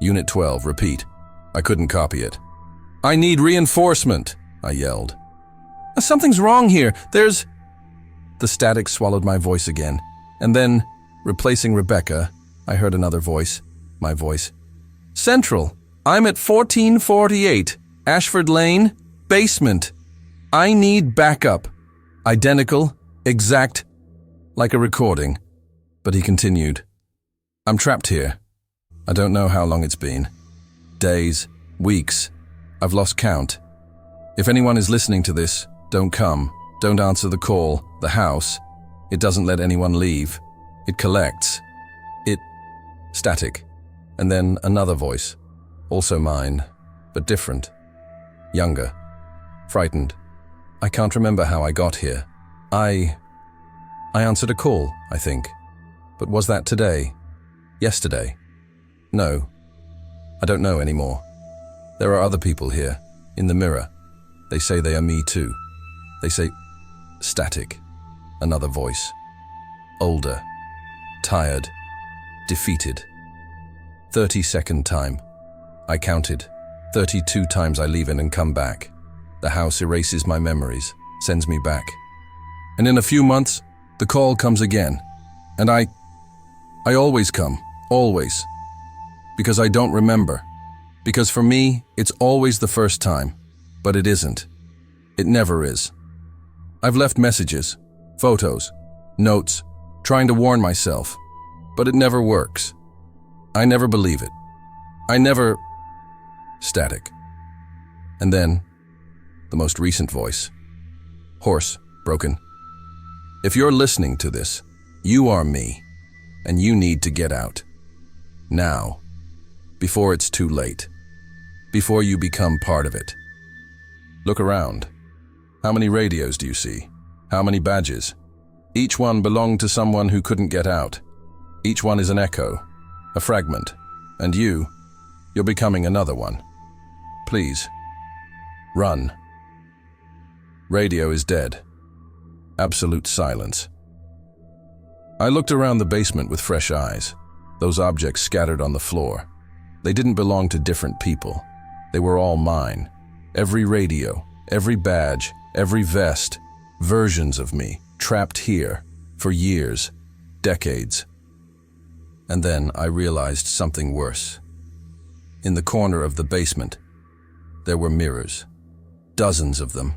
Unit 12, repeat. I couldn't copy it. I need reinforcement, I yelled. Something's wrong here. The static swallowed my voice again. And then, replacing Rebecca, I heard another voice. My voice. Central. I'm at 1448 Ashford Lane. Basement. I need backup. Identical, exact, like a recording. But he continued. I'm trapped here. I don't know how long it's been. Days, weeks. I've lost count. If anyone is listening to this, don't come. Don't answer the call. The house. It doesn't let anyone leave. It collects. Static. And then another voice. Also mine, but different. Younger. Frightened. I can't remember how I got here. I answered a call, I think. But was that today? Yesterday? No. I don't know anymore. There are other people here, in the mirror. They say they are me too. They say, static. Another voice. Older. Tired. Defeated. 32nd time. I counted. 32 times I leave in and come back. The house erases my memories, sends me back. And in a few months, the call comes again. And I always come, always. Because I don't remember. Because for me, it's always the first time. But it isn't. It never is. I've left messages, photos, notes, trying to warn myself. But it never works. I never believe it. I never... Static. And then, the most recent voice. Hoarse, broken. If you're listening to this, you are me, and you need to get out. Now. Before it's too late. Before you become part of it. Look around. How many radios do you see? How many badges? Each one belonged to someone who couldn't get out. Each one is an echo, a fragment. And you're becoming another one. Please, run. Radio is dead. Absolute silence. I looked around the basement with fresh eyes. Those objects scattered on the floor. They didn't belong to different people. They were all mine. Every radio, every badge, every vest, versions of me, trapped here, for years, decades. And then I realized something worse. In the corner of the basement, there were mirrors. Dozens of them.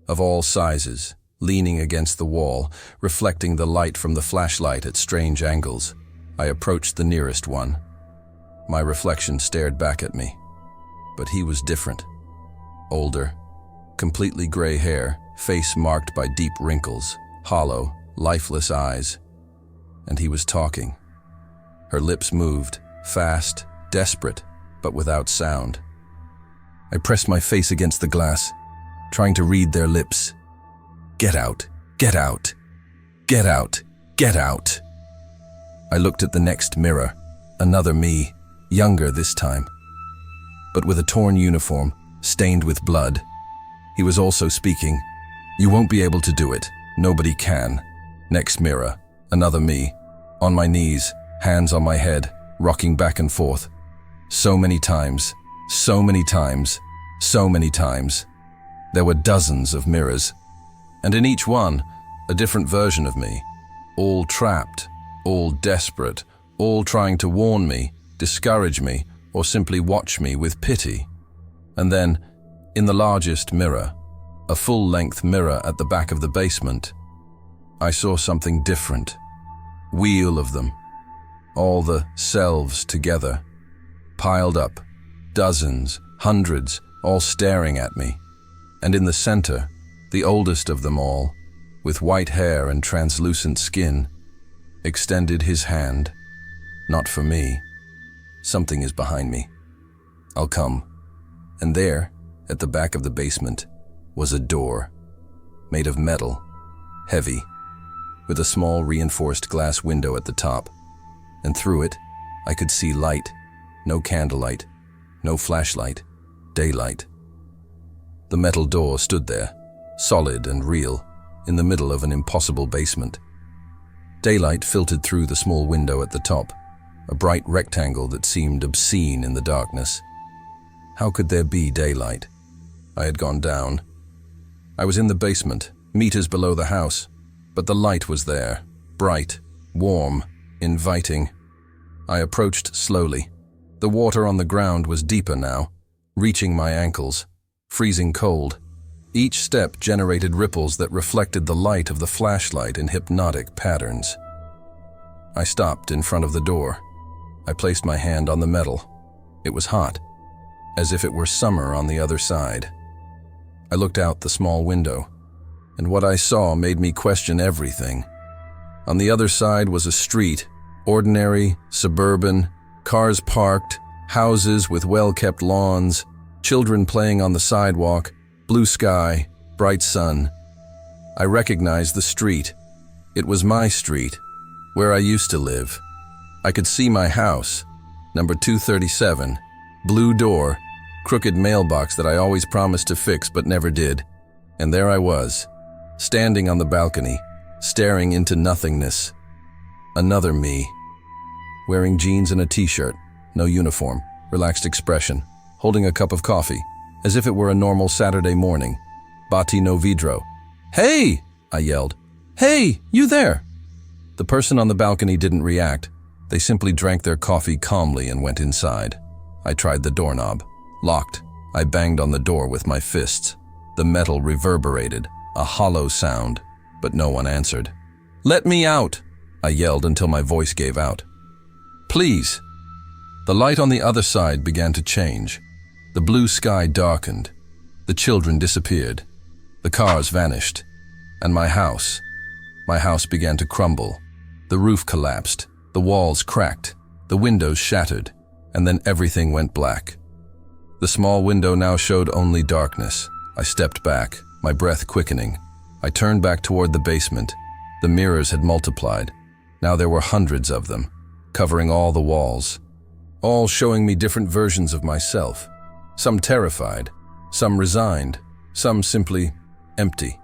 Of all sizes, leaning against the wall, reflecting the light from the flashlight at strange angles. I approached the nearest one. My reflection stared back at me. But he was different. Older, completely gray hair, face marked by deep wrinkles, hollow, lifeless eyes. And he was talking. Her lips moved, fast, desperate, but without sound. I pressed my face against the glass, trying to read their lips. Get out, get out, get out, get out. I looked at the next mirror, another me, younger this time, but with a torn uniform, stained with blood. He was also speaking. You won't be able to do it. Nobody can. Next mirror, another me, on my knees, hands on my head, rocking back and forth. So many times, so many times, so many times. There were dozens of mirrors, and in each one, a different version of me, all trapped, all desperate, all trying to warn me, discourage me, or simply watch me with pity. And then, in the largest mirror, a full-length mirror at the back of the basement, I saw something different. Wheel of them. All the selves together. Piled up. Dozens, hundreds, all staring at me. And in the center, the oldest of them all, with white hair and translucent skin, extended his hand. Not for me. Something is behind me. I'll come. And there, at the back of the basement, was a door, made of metal, heavy, with a small reinforced glass window at the top. And through it, I could see light. No candlelight, no flashlight, daylight. The metal door stood there, solid and real, in the middle of an impossible basement. Daylight filtered through the small window at the top, a bright rectangle that seemed obscene in the darkness. How could there be daylight? I had gone down. I was in the basement, meters below the house, but the light was there, bright, warm, inviting. I approached slowly. The water on the ground was deeper now, reaching my ankles, freezing cold. Each step generated ripples that reflected the light of the flashlight in hypnotic patterns. I stopped in front of the door. I placed my hand on the metal. It was hot, as if it were summer on the other side. I looked out the small window, and what I saw made me question everything. On the other side was a street, ordinary, suburban, cars parked, houses with well-kept lawns, children playing on the sidewalk, blue sky, bright sun. I recognized the street. It was my street, where I used to live. I could see my house, number 237, blue door, crooked mailbox that I always promised to fix but never did. And there I was, standing on the balcony, staring into nothingness. Another me. Wearing jeans and a t-shirt, no uniform, relaxed expression, holding a cup of coffee, as if it were a normal Saturday morning. Bati no vidro. "Hey!" I yelled. "Hey, you there!" The person on the balcony didn't react. They simply drank their coffee calmly and went inside. I tried the doorknob. Locked. I banged on the door with my fists. The metal reverberated, a hollow sound, but no one answered. "Let me out!" I yelled until my voice gave out. "Please!" The light on the other side began to change. The blue sky darkened. The children disappeared. The cars vanished. And my house began to crumble. The roof collapsed. The walls cracked. The windows shattered. And then everything went black. The small window now showed only darkness. I stepped back, my breath quickening. I turned back toward the basement. The mirrors had multiplied. Now there were hundreds of them, covering all the walls, all showing me different versions of myself. Some terrified, some resigned, some simply empty.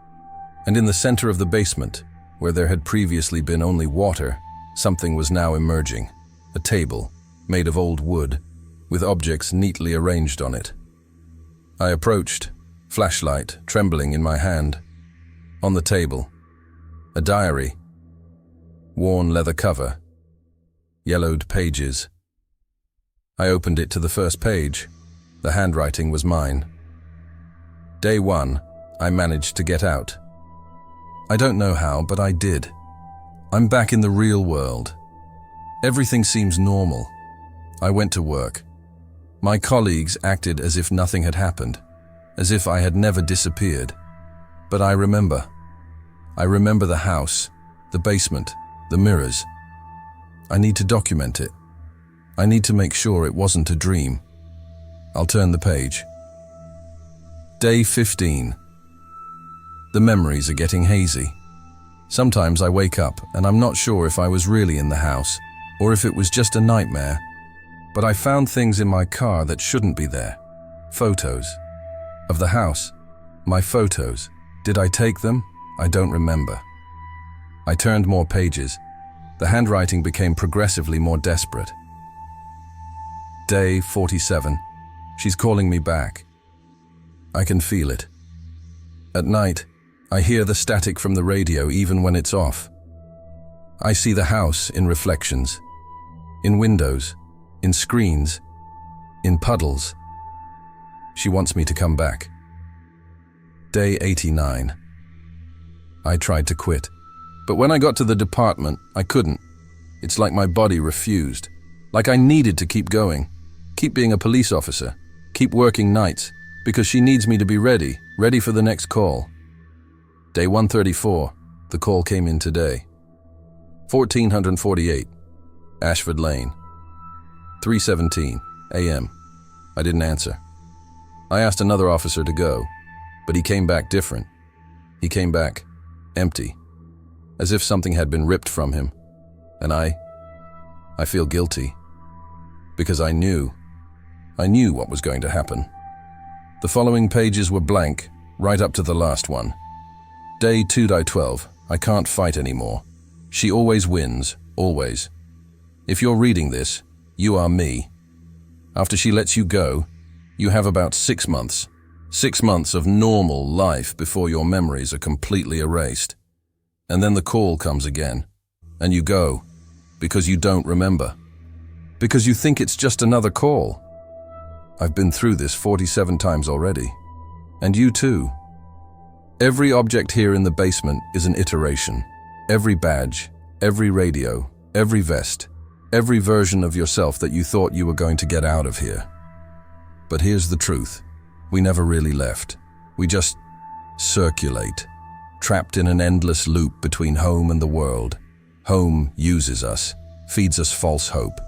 And in the center of the basement, where there had previously been only water, something was now emerging. A table, made of old wood, with objects neatly arranged on it. I approached, flashlight trembling in my hand. On the table, a diary, worn leather cover, yellowed pages. I opened it to the first page. The handwriting was mine. Day 1, I managed to get out. I don't know how, but I did. I'm back in the real world. Everything seems normal. I went to work. My colleagues acted as if nothing had happened, as if I had never disappeared. But I remember. I remember the house, the basement, the mirrors. I need to document it. I need to make sure it wasn't a dream. I'll turn the page. Day 15. The memories are getting hazy. Sometimes I wake up and I'm not sure if I was really in the house or if it was just a nightmare. But I found things in my car that shouldn't be there. Photos. Of the house. My photos. Did I take them? I don't remember. I turned more pages. The handwriting became progressively more desperate. Day 47. She's calling me back. I can feel it. At night, I hear the static from the radio even when it's off. I see the house in reflections, in windows, in screens, in puddles. She wants me to come back. Day 89. I tried to quit, but when I got to the department, I couldn't. It's like my body refused, like I needed to keep going, keep being a police officer, keep working nights, because she needs me to be ready for the next call. Day 134, the call came in today. 1448, Ashford Lane. 3:17 a.m. I didn't answer. I asked another officer to go, but he came back different. He came back empty, as if something had been ripped from him. And I feel guilty, because I knew what was going to happen. The following pages were blank, right up to the last one. Day 2-12, I can't fight anymore. She always wins, always. If you're reading this, you are me. After she lets you go, you have about 6 months. 6 months of normal life before your memories are completely erased. And then the call comes again, and you go, because you don't remember. Because you think it's just another call. I've been through this 47 times already. And you too. Every object here in the basement is an iteration. Every badge, every radio, every vest, every version of yourself that you thought you were going to get out of here. But here's the truth. We never really left. We just circulate, trapped in an endless loop between home and the world. Home uses us, feeds us false hope,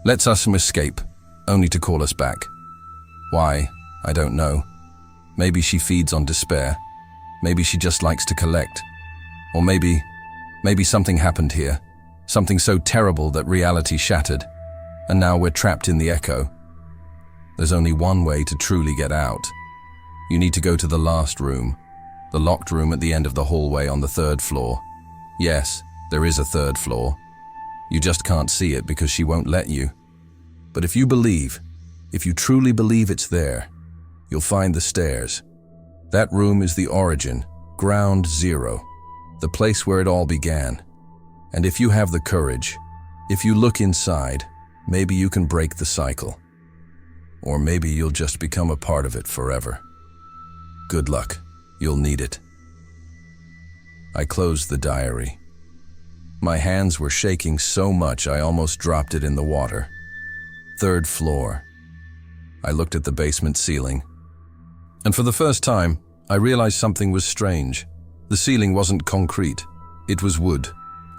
lets us escape, only to call us back. Why? I don't know. Maybe she feeds on despair. Maybe she just likes to collect. Or maybe something happened here. Something so terrible that reality shattered. And now we're trapped in the echo. There's only one way to truly get out. You need to go to the last room. The locked room at the end of the hallway on the 3rd floor. Yes, there is a 3rd floor. You just can't see it because she won't let you. But if you truly believe it's there, you'll find the stairs. That room is the origin, ground zero, the place where it all began. And if you have the courage, if you look inside, maybe you can break the cycle. Or maybe you'll just become a part of it forever. Good luck. You'll need it. I closed the diary. My hands were shaking so much I almost dropped it in the water. 3rd floor. I looked at the basement ceiling. And for the first time, I realized something was strange. The ceiling wasn't concrete. It was wood,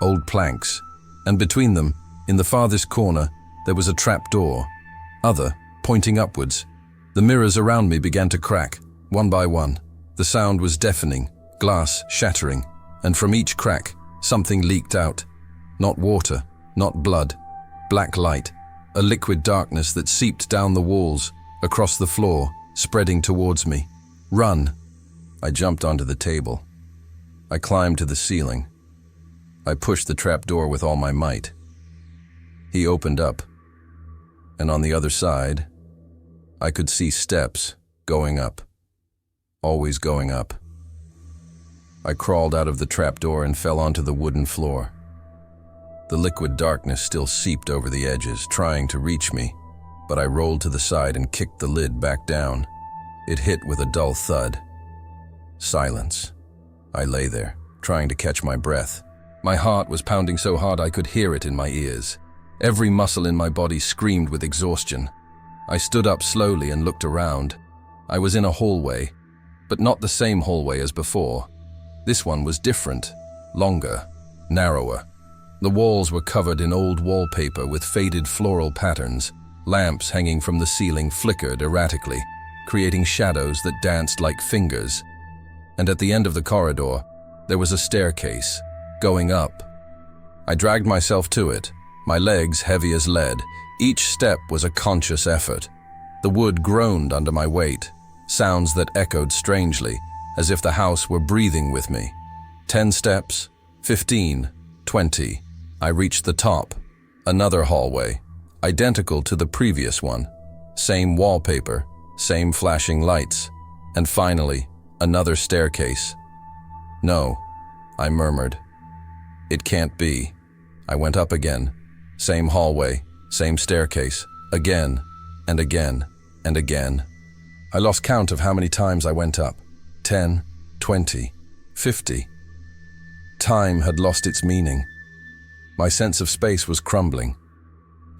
old planks. And between them, in the farthest corner, there was a trap door. Pointing upwards. The mirrors around me began to crack, one by one. The sound was deafening, glass shattering, and from each crack, something leaked out. Not water, not blood, black light, a liquid darkness that seeped down the walls, across the floor, spreading towards me. Run! I jumped onto the table. I climbed to the ceiling. I pushed the trap door with all my might. He opened up, and on the other side, I could see steps going up, always going up. I crawled out of the trapdoor and fell onto the wooden floor. The liquid darkness still seeped over the edges, trying to reach me, but I rolled to the side and kicked the lid back down. It hit with a dull thud. Silence. I lay there, trying to catch my breath. My heart was pounding so hard I could hear it in my ears. Every muscle in my body screamed with exhaustion. I stood up slowly and looked around. I was in a hallway, but not the same hallway as before. This one was different, longer, narrower. The walls were covered in old wallpaper with faded floral patterns. Lamps hanging from the ceiling flickered erratically, creating shadows that danced like fingers. And at the end of the corridor, there was a staircase, going up. I dragged myself to it, my legs heavy as lead. Each step was a conscious effort. The wood groaned under my weight, sounds that echoed strangely, as if the house were breathing with me. 10 steps, 15, 20. I reached the top. Another hallway, identical to the previous one. Same wallpaper, same flashing lights. And finally, another staircase. No, I murmured. It can't be. I went up again. Same hallway, same staircase, again, and again, and again. I lost count of how many times I went up. 10, 20, 50. Time had lost its meaning. My sense of space was crumbling.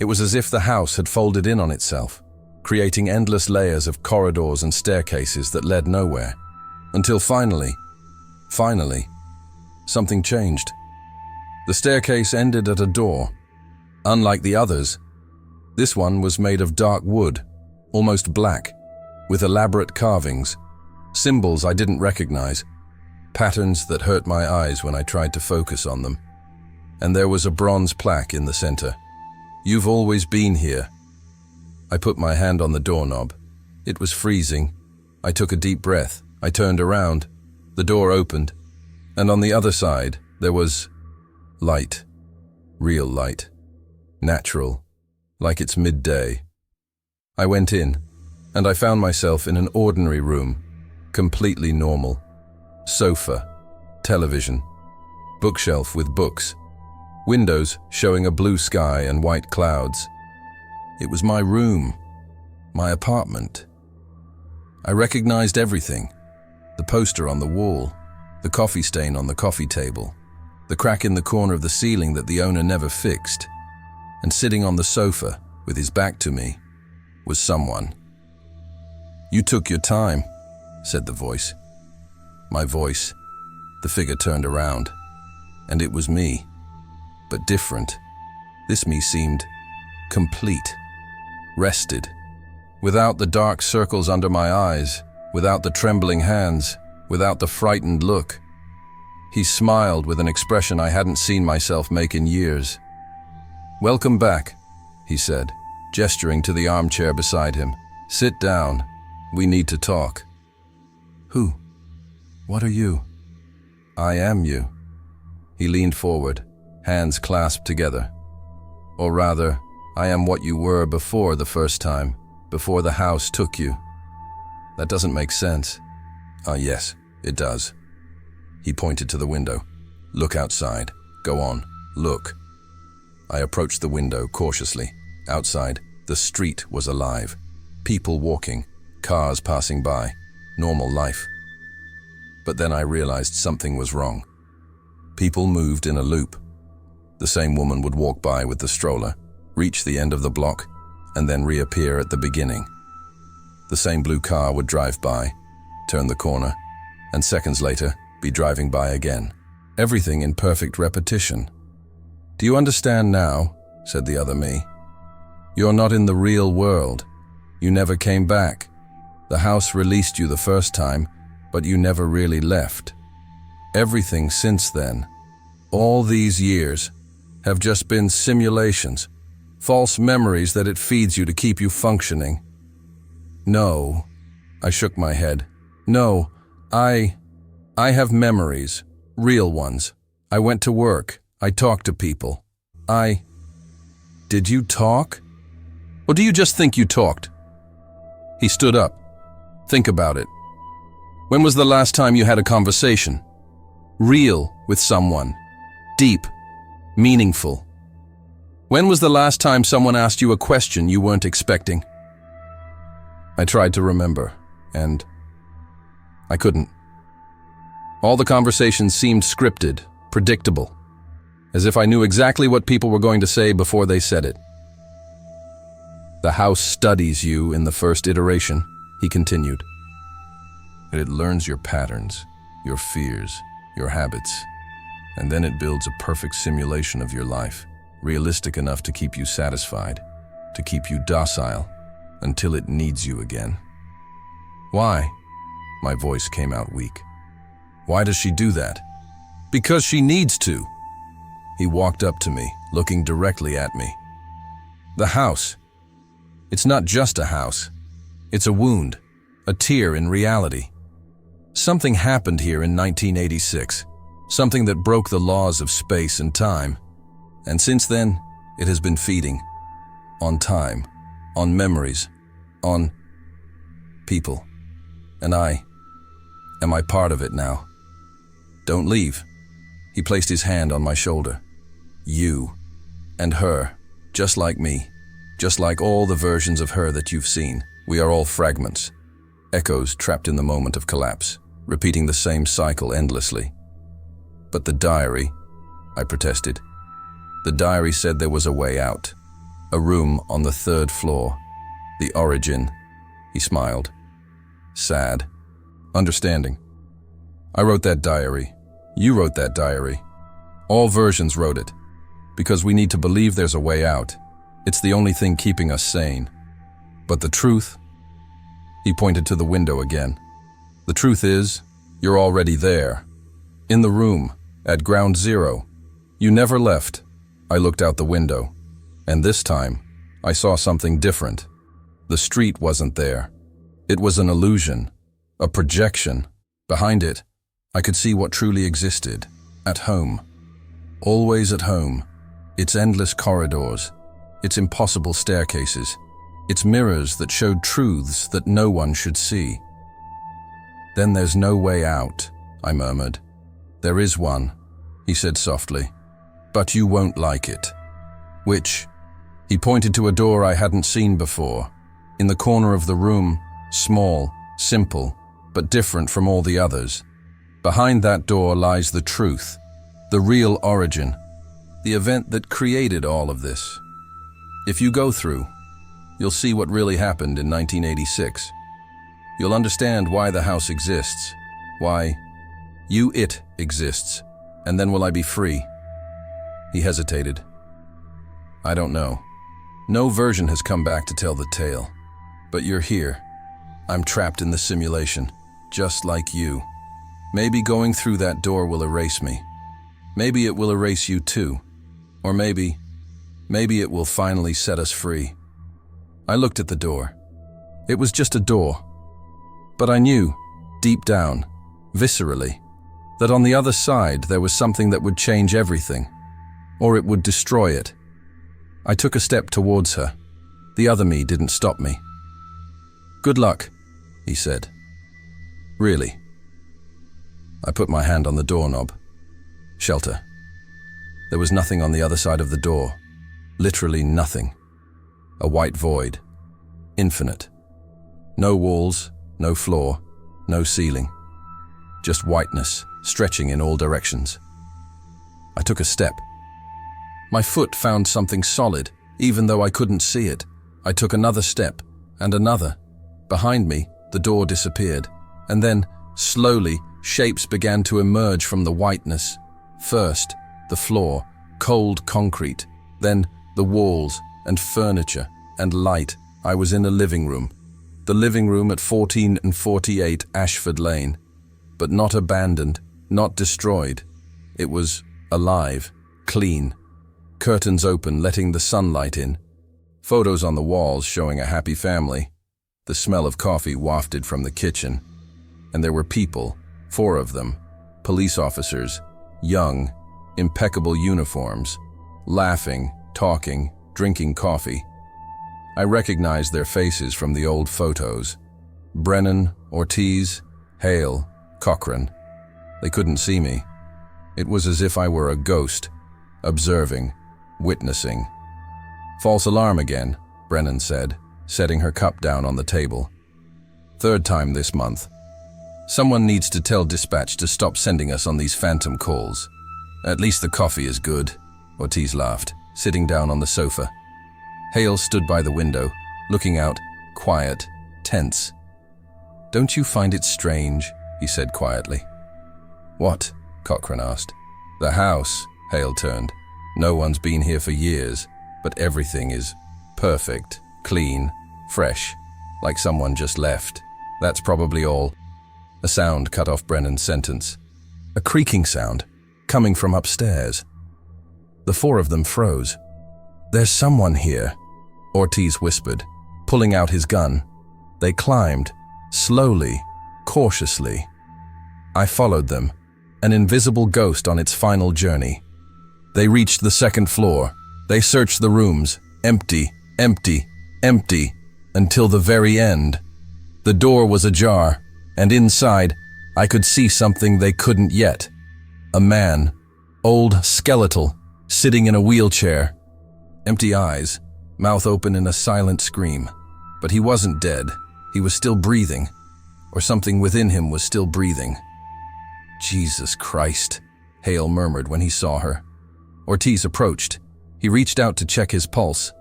It was as if the house had folded in on itself, creating endless layers of corridors and staircases that led nowhere. Until finally, something changed. The staircase ended at a door. Unlike the others, this one was made of dark wood, almost black, with elaborate carvings, symbols I didn't recognize, patterns that hurt my eyes when I tried to focus on them. And there was a bronze plaque in the center. "You've always been here." I put my hand on the doorknob. It was freezing. I took a deep breath. I turned around. The door opened, and on the other side, there was light. Real light. Natural. Like it's midday. I went in, and I found myself in an ordinary room, completely normal. Sofa, television, bookshelf with books, windows showing a blue sky and white clouds. It was my room, my apartment. I recognized everything. The poster on the wall, the coffee stain on the coffee table, the crack in the corner of the ceiling that the owner never fixed. And sitting on the sofa, with his back to me, was someone. "You took your time," said the voice. My voice. The figure turned around, and it was me, but different. This me seemed complete, rested, without the dark circles under my eyes, without the trembling hands, without the frightened look. He smiled with an expression I hadn't seen myself make in years. "Welcome back," he said, gesturing to the armchair beside him. "Sit down. We need to talk." "Who? What are you?" "I am you." He leaned forward, hands clasped together. "Or rather, I am what you were before the first time, before the house took you." "That doesn't make sense." Yes, it does." He pointed to the window. "Look outside. Go on. Look." I approached the window cautiously. Outside, the street was alive. People walking, cars passing by, normal life. But then I realized something was wrong. People moved in a loop. The same woman would walk by with the stroller, reach the end of the block, and then reappear at the beginning. The same blue car would drive by, turn the corner, and seconds later be driving by again. Everything in perfect repetition. "Do you understand now?" said the other me. "You're not in the real world. You never came back. The house released you the first time, but you never really left. Everything since then, all these years, have just been simulations, false memories that it feeds you to keep you functioning." "No," I shook my head. "No, I have memories, real ones. I went to work. I talked to people. Did you talk? Or do you just think you talked?" He stood up. "Think about it. When was the last time you had a conversation? Real with someone. Deep. Meaningful. When was the last time someone asked you a question you weren't expecting?" I tried to remember, and I couldn't. All the conversations seemed scripted, predictable, as if I knew exactly what people were going to say before they said it. "The house studies you in the first iteration," he continued. "It learns your patterns, your fears, your habits, and then it builds a perfect simulation of your life, realistic enough to keep you satisfied, to keep you docile, until it needs you again." "Why?" My voice came out weak. "Why does she do that?" "Because she needs to." He walked up to me, looking directly at me. "The house. It's not just a house. It's a wound, a tear in reality. Something happened here in 1986, something that broke the laws of space and time. And since then, it has been feeding. On time, on memories, on people. And am I part of it now? Don't leave." He placed his hand on my shoulder. "You and her, just like me, just like all the versions of her that you've seen, we are all fragments, echoes trapped in the moment of collapse, repeating the same cycle endlessly." "But the diary," I protested. "The diary said there was a way out, a room on the 3rd floor, the origin." He smiled. Sad. Understanding. "I wrote that diary. You wrote that diary. All versions wrote it, because we need to believe there's a way out. It's the only thing keeping us sane. But the truth? He pointed to the window again. The truth is, you're already there. In the room, at ground zero. You never left. I looked out the window, and this time, I saw something different. The street wasn't there. It was an illusion, a projection. Behind it, I could see what truly existed, at home. Always at home. Its endless corridors, its impossible staircases, its mirrors that showed truths that no one should see. Then there's no way out, I murmured. There is one, he said softly, but you won't like it. Which? He pointed to a door I hadn't seen before. In the corner of the room, small, simple, but different from all the others. Behind that door lies the truth, the real origin, the event that created all of this. If you go through, you'll see what really happened in 1986. You'll understand why the house exists, why it exists, and then will I be free? He hesitated. I don't know. No version has come back to tell the tale. But you're here. I'm trapped in the simulation, just like you. Maybe going through that door will erase me. Maybe it will erase you too. Or maybe it will finally set us free. I looked at the door. It was just a door. But I knew, deep down, viscerally, that on the other side there was something that would change everything, or it would destroy it. I took a step towards her. The other me didn't stop me. Good luck, he said. Really? I put my hand on the doorknob. Shelter. There was nothing on the other side of the door. Literally nothing. A white void. Infinite. No walls, no floor, no ceiling. Just whiteness, stretching in all directions. I took a step. My foot found something solid, even though I couldn't see it. I took another step, and another. Behind me, the door disappeared, and then, slowly, shapes began to emerge from the whiteness. First, the floor, cold concrete, then the walls and furniture and light. I was in a living room. The living room at 14 and 48 Ashford Lane. But not abandoned, not destroyed. It was alive, clean. Curtains open, letting the sunlight in. Photos on the walls showing a happy family. The smell of coffee wafted from the kitchen. And there were people, 4 of them, police officers, young, impeccable uniforms, laughing, talking, drinking coffee. I recognized their faces from the old photos. Brennan, Ortiz, Hale, Cochran. They couldn't see me. It was as if I were a ghost, observing, witnessing. False alarm again, Brennan said, setting her cup down on the table. 3rd time this month. Someone needs to tell dispatch to stop sending us on these phantom calls. At least the coffee is good, Ortiz laughed, sitting down on the sofa. Hale stood by the window, looking out, quiet, tense. Don't you find it strange? He said quietly. What? Cochran asked. The house, Hale turned. No one's been here for years, but everything is perfect, clean, fresh, like someone just left. That's probably all. A sound cut off Brennan's sentence. A creaking sound, coming from upstairs. The 4 of them froze. There's someone here, Ortiz whispered, pulling out his gun. They climbed, slowly, cautiously. I followed them, an invisible ghost on its final journey. They reached the 2nd floor. They searched the rooms, empty, empty, empty, until the very end. The door was ajar, and inside, I could see something they couldn't yet. A man, old, skeletal, sitting in a wheelchair. Empty eyes, mouth open in a silent scream. But he wasn't dead. He was still breathing, or something within him was still breathing. Jesus Christ, Hale murmured when he saw her. Ortiz approached. He reached out to check his pulse,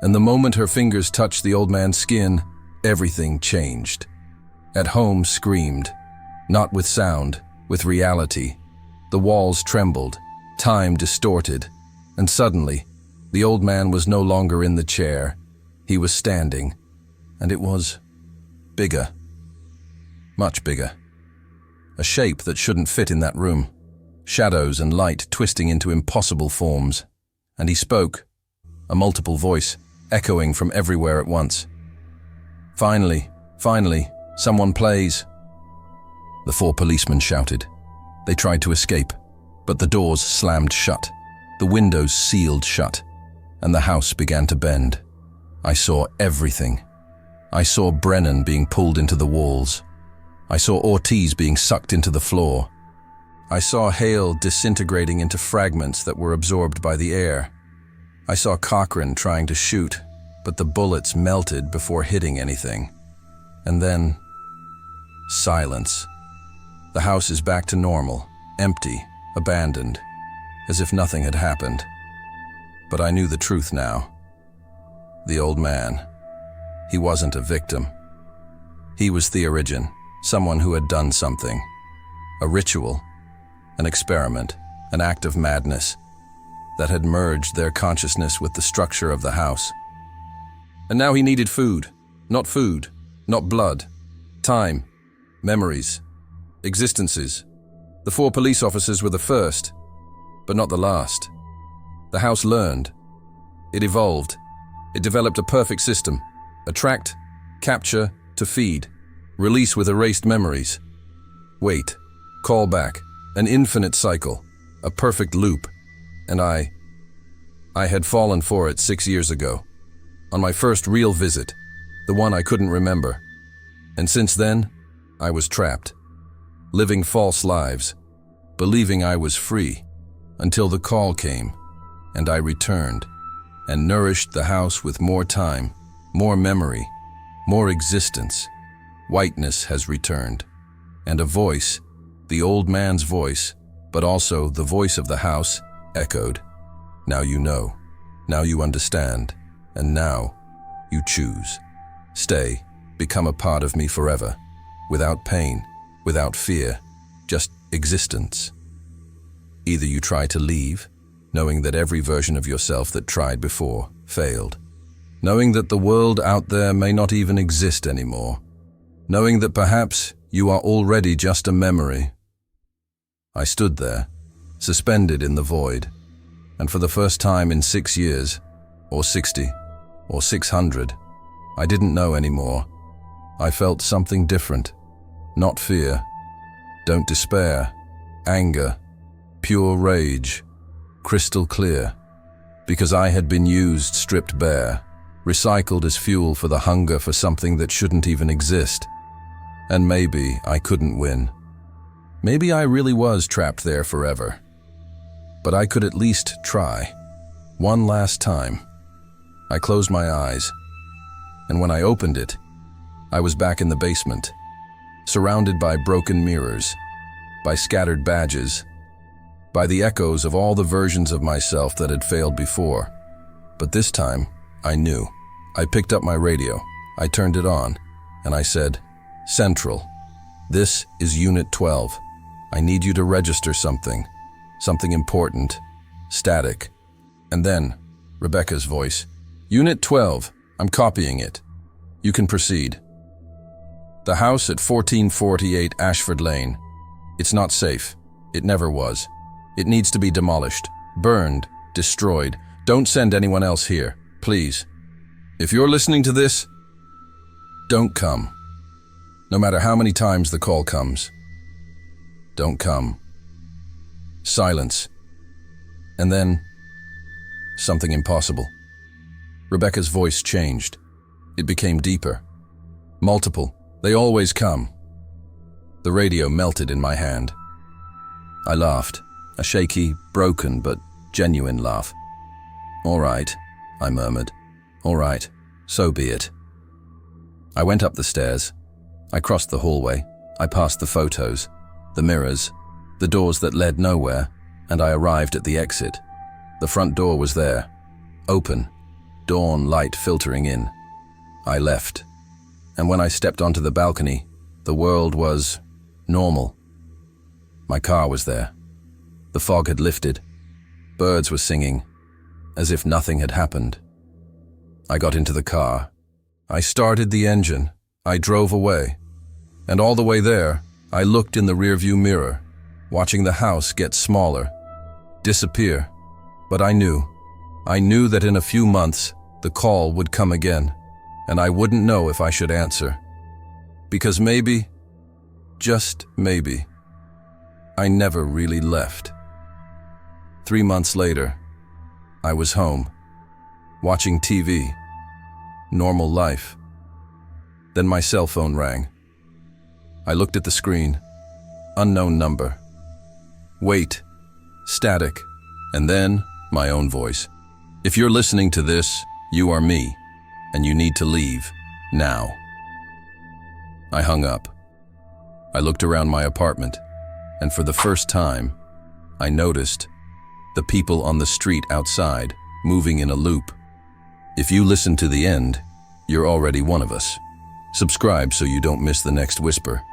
and the moment her fingers touched the old man's skin, everything changed. At home screamed, not with sound, with reality. The walls trembled, time distorted, and suddenly, the old man was no longer in the chair. He was standing, and it was bigger. Much bigger. A shape that shouldn't fit in that room. Shadows and light twisting into impossible forms. And he spoke, a multiple voice, echoing from everywhere at once. Finally, someone plays. The 4 policemen shouted. They tried to escape, but the doors slammed shut, the windows sealed shut, and the house began to bend. I saw everything. I saw Brennan being pulled into the walls. I saw Ortiz being sucked into the floor. I saw Hale disintegrating into fragments that were absorbed by the air. I saw Cochran trying to shoot, but the bullets melted before hitting anything. And then, silence. The house is back to normal, empty, abandoned, as if nothing had happened. But I knew the truth now. The old man, he wasn't a victim. He was the origin, someone who had done something. A ritual, an experiment, an act of madness that had merged their consciousness with the structure of the house. And now he needed food, not blood, time, memories, existences. The 4 police officers were the first, but not the last. The house learned. It evolved. It developed a perfect system. Attract, capture, to feed. Release with erased memories. Wait, call back. An infinite cycle. A perfect loop. And I had fallen for it 6 years ago. On my first real visit. The one I couldn't remember. And since then, I was trapped. Living false lives. Believing I was free. Until the call came. And I returned. And nourished the house with more time, more memory, more existence. Whiteness has returned. And a voice, the old man's voice, but also the voice of the house, echoed. Now you know. Now you understand. And now you choose. Stay, become a part of me forever. Without pain, without fear, just existence. Either you try to leave, knowing that every version of yourself that tried before failed. Knowing that the world out there may not even exist anymore. Knowing that perhaps you are already just a memory. I stood there, suspended in the void, and for the first time in 6 years, or 60, or 600, I didn't know anymore. I felt something different. Not fear. Don't despair. Anger. Pure rage. Crystal clear. Because I had been used stripped bare, recycled as fuel for the hunger for something that shouldn't even exist. And maybe I couldn't win. Maybe I really was trapped there forever. But I could at least try. One last time. I closed my eyes, and when I opened it, I was back in the basement, surrounded by broken mirrors, by scattered badges, by the echoes of all the versions of myself that had failed before. But this time, I knew. I picked up my radio, I turned it on, and I said, "Central, this is Unit 12. I need you to register something important, static." And then, Rebecca's voice, "Unit 12, I'm copying it. You can proceed. The house at 1448 Ashford Lane. It's not safe. It never was. It needs to be demolished, burned, destroyed. Don't send anyone else here, please. If you're listening to this, don't come. No matter how many times the call comes. Don't come." Silence. And then, something impossible. Rebecca's voice changed. It became deeper. Multiple. They always come. The radio melted in my hand. I laughed, a shaky, broken but genuine laugh. "All right," I murmured. "All right, so be it." I went up the stairs. I crossed the hallway. I passed the photos, the mirrors, the doors that led nowhere, and I arrived at the exit. The front door was there, open, dawn light filtering in. I left, and when I stepped onto the balcony, the world was normal. My car was there. The fog had lifted. Birds were singing, as if nothing had happened. I got into the car. I started the engine. I drove away. And all the way there, I looked in the rearview mirror, watching the house get smaller, disappear. But I knew that in a few months, the call would come again, and I wouldn't know if I should answer. Because maybe, just maybe, I never really left. 3 months later, I was home, watching TV, normal life. Then my cell phone rang. I looked at the screen. Unknown number. Wait. Static. And then my own voice. If you're listening to this, you are me, and you need to leave now. I hung up. I looked around my apartment, and for the first time, I noticed the people on the street outside moving in a loop. If you listen to the end, you're already one of us. Subscribe so you don't miss the next whisper.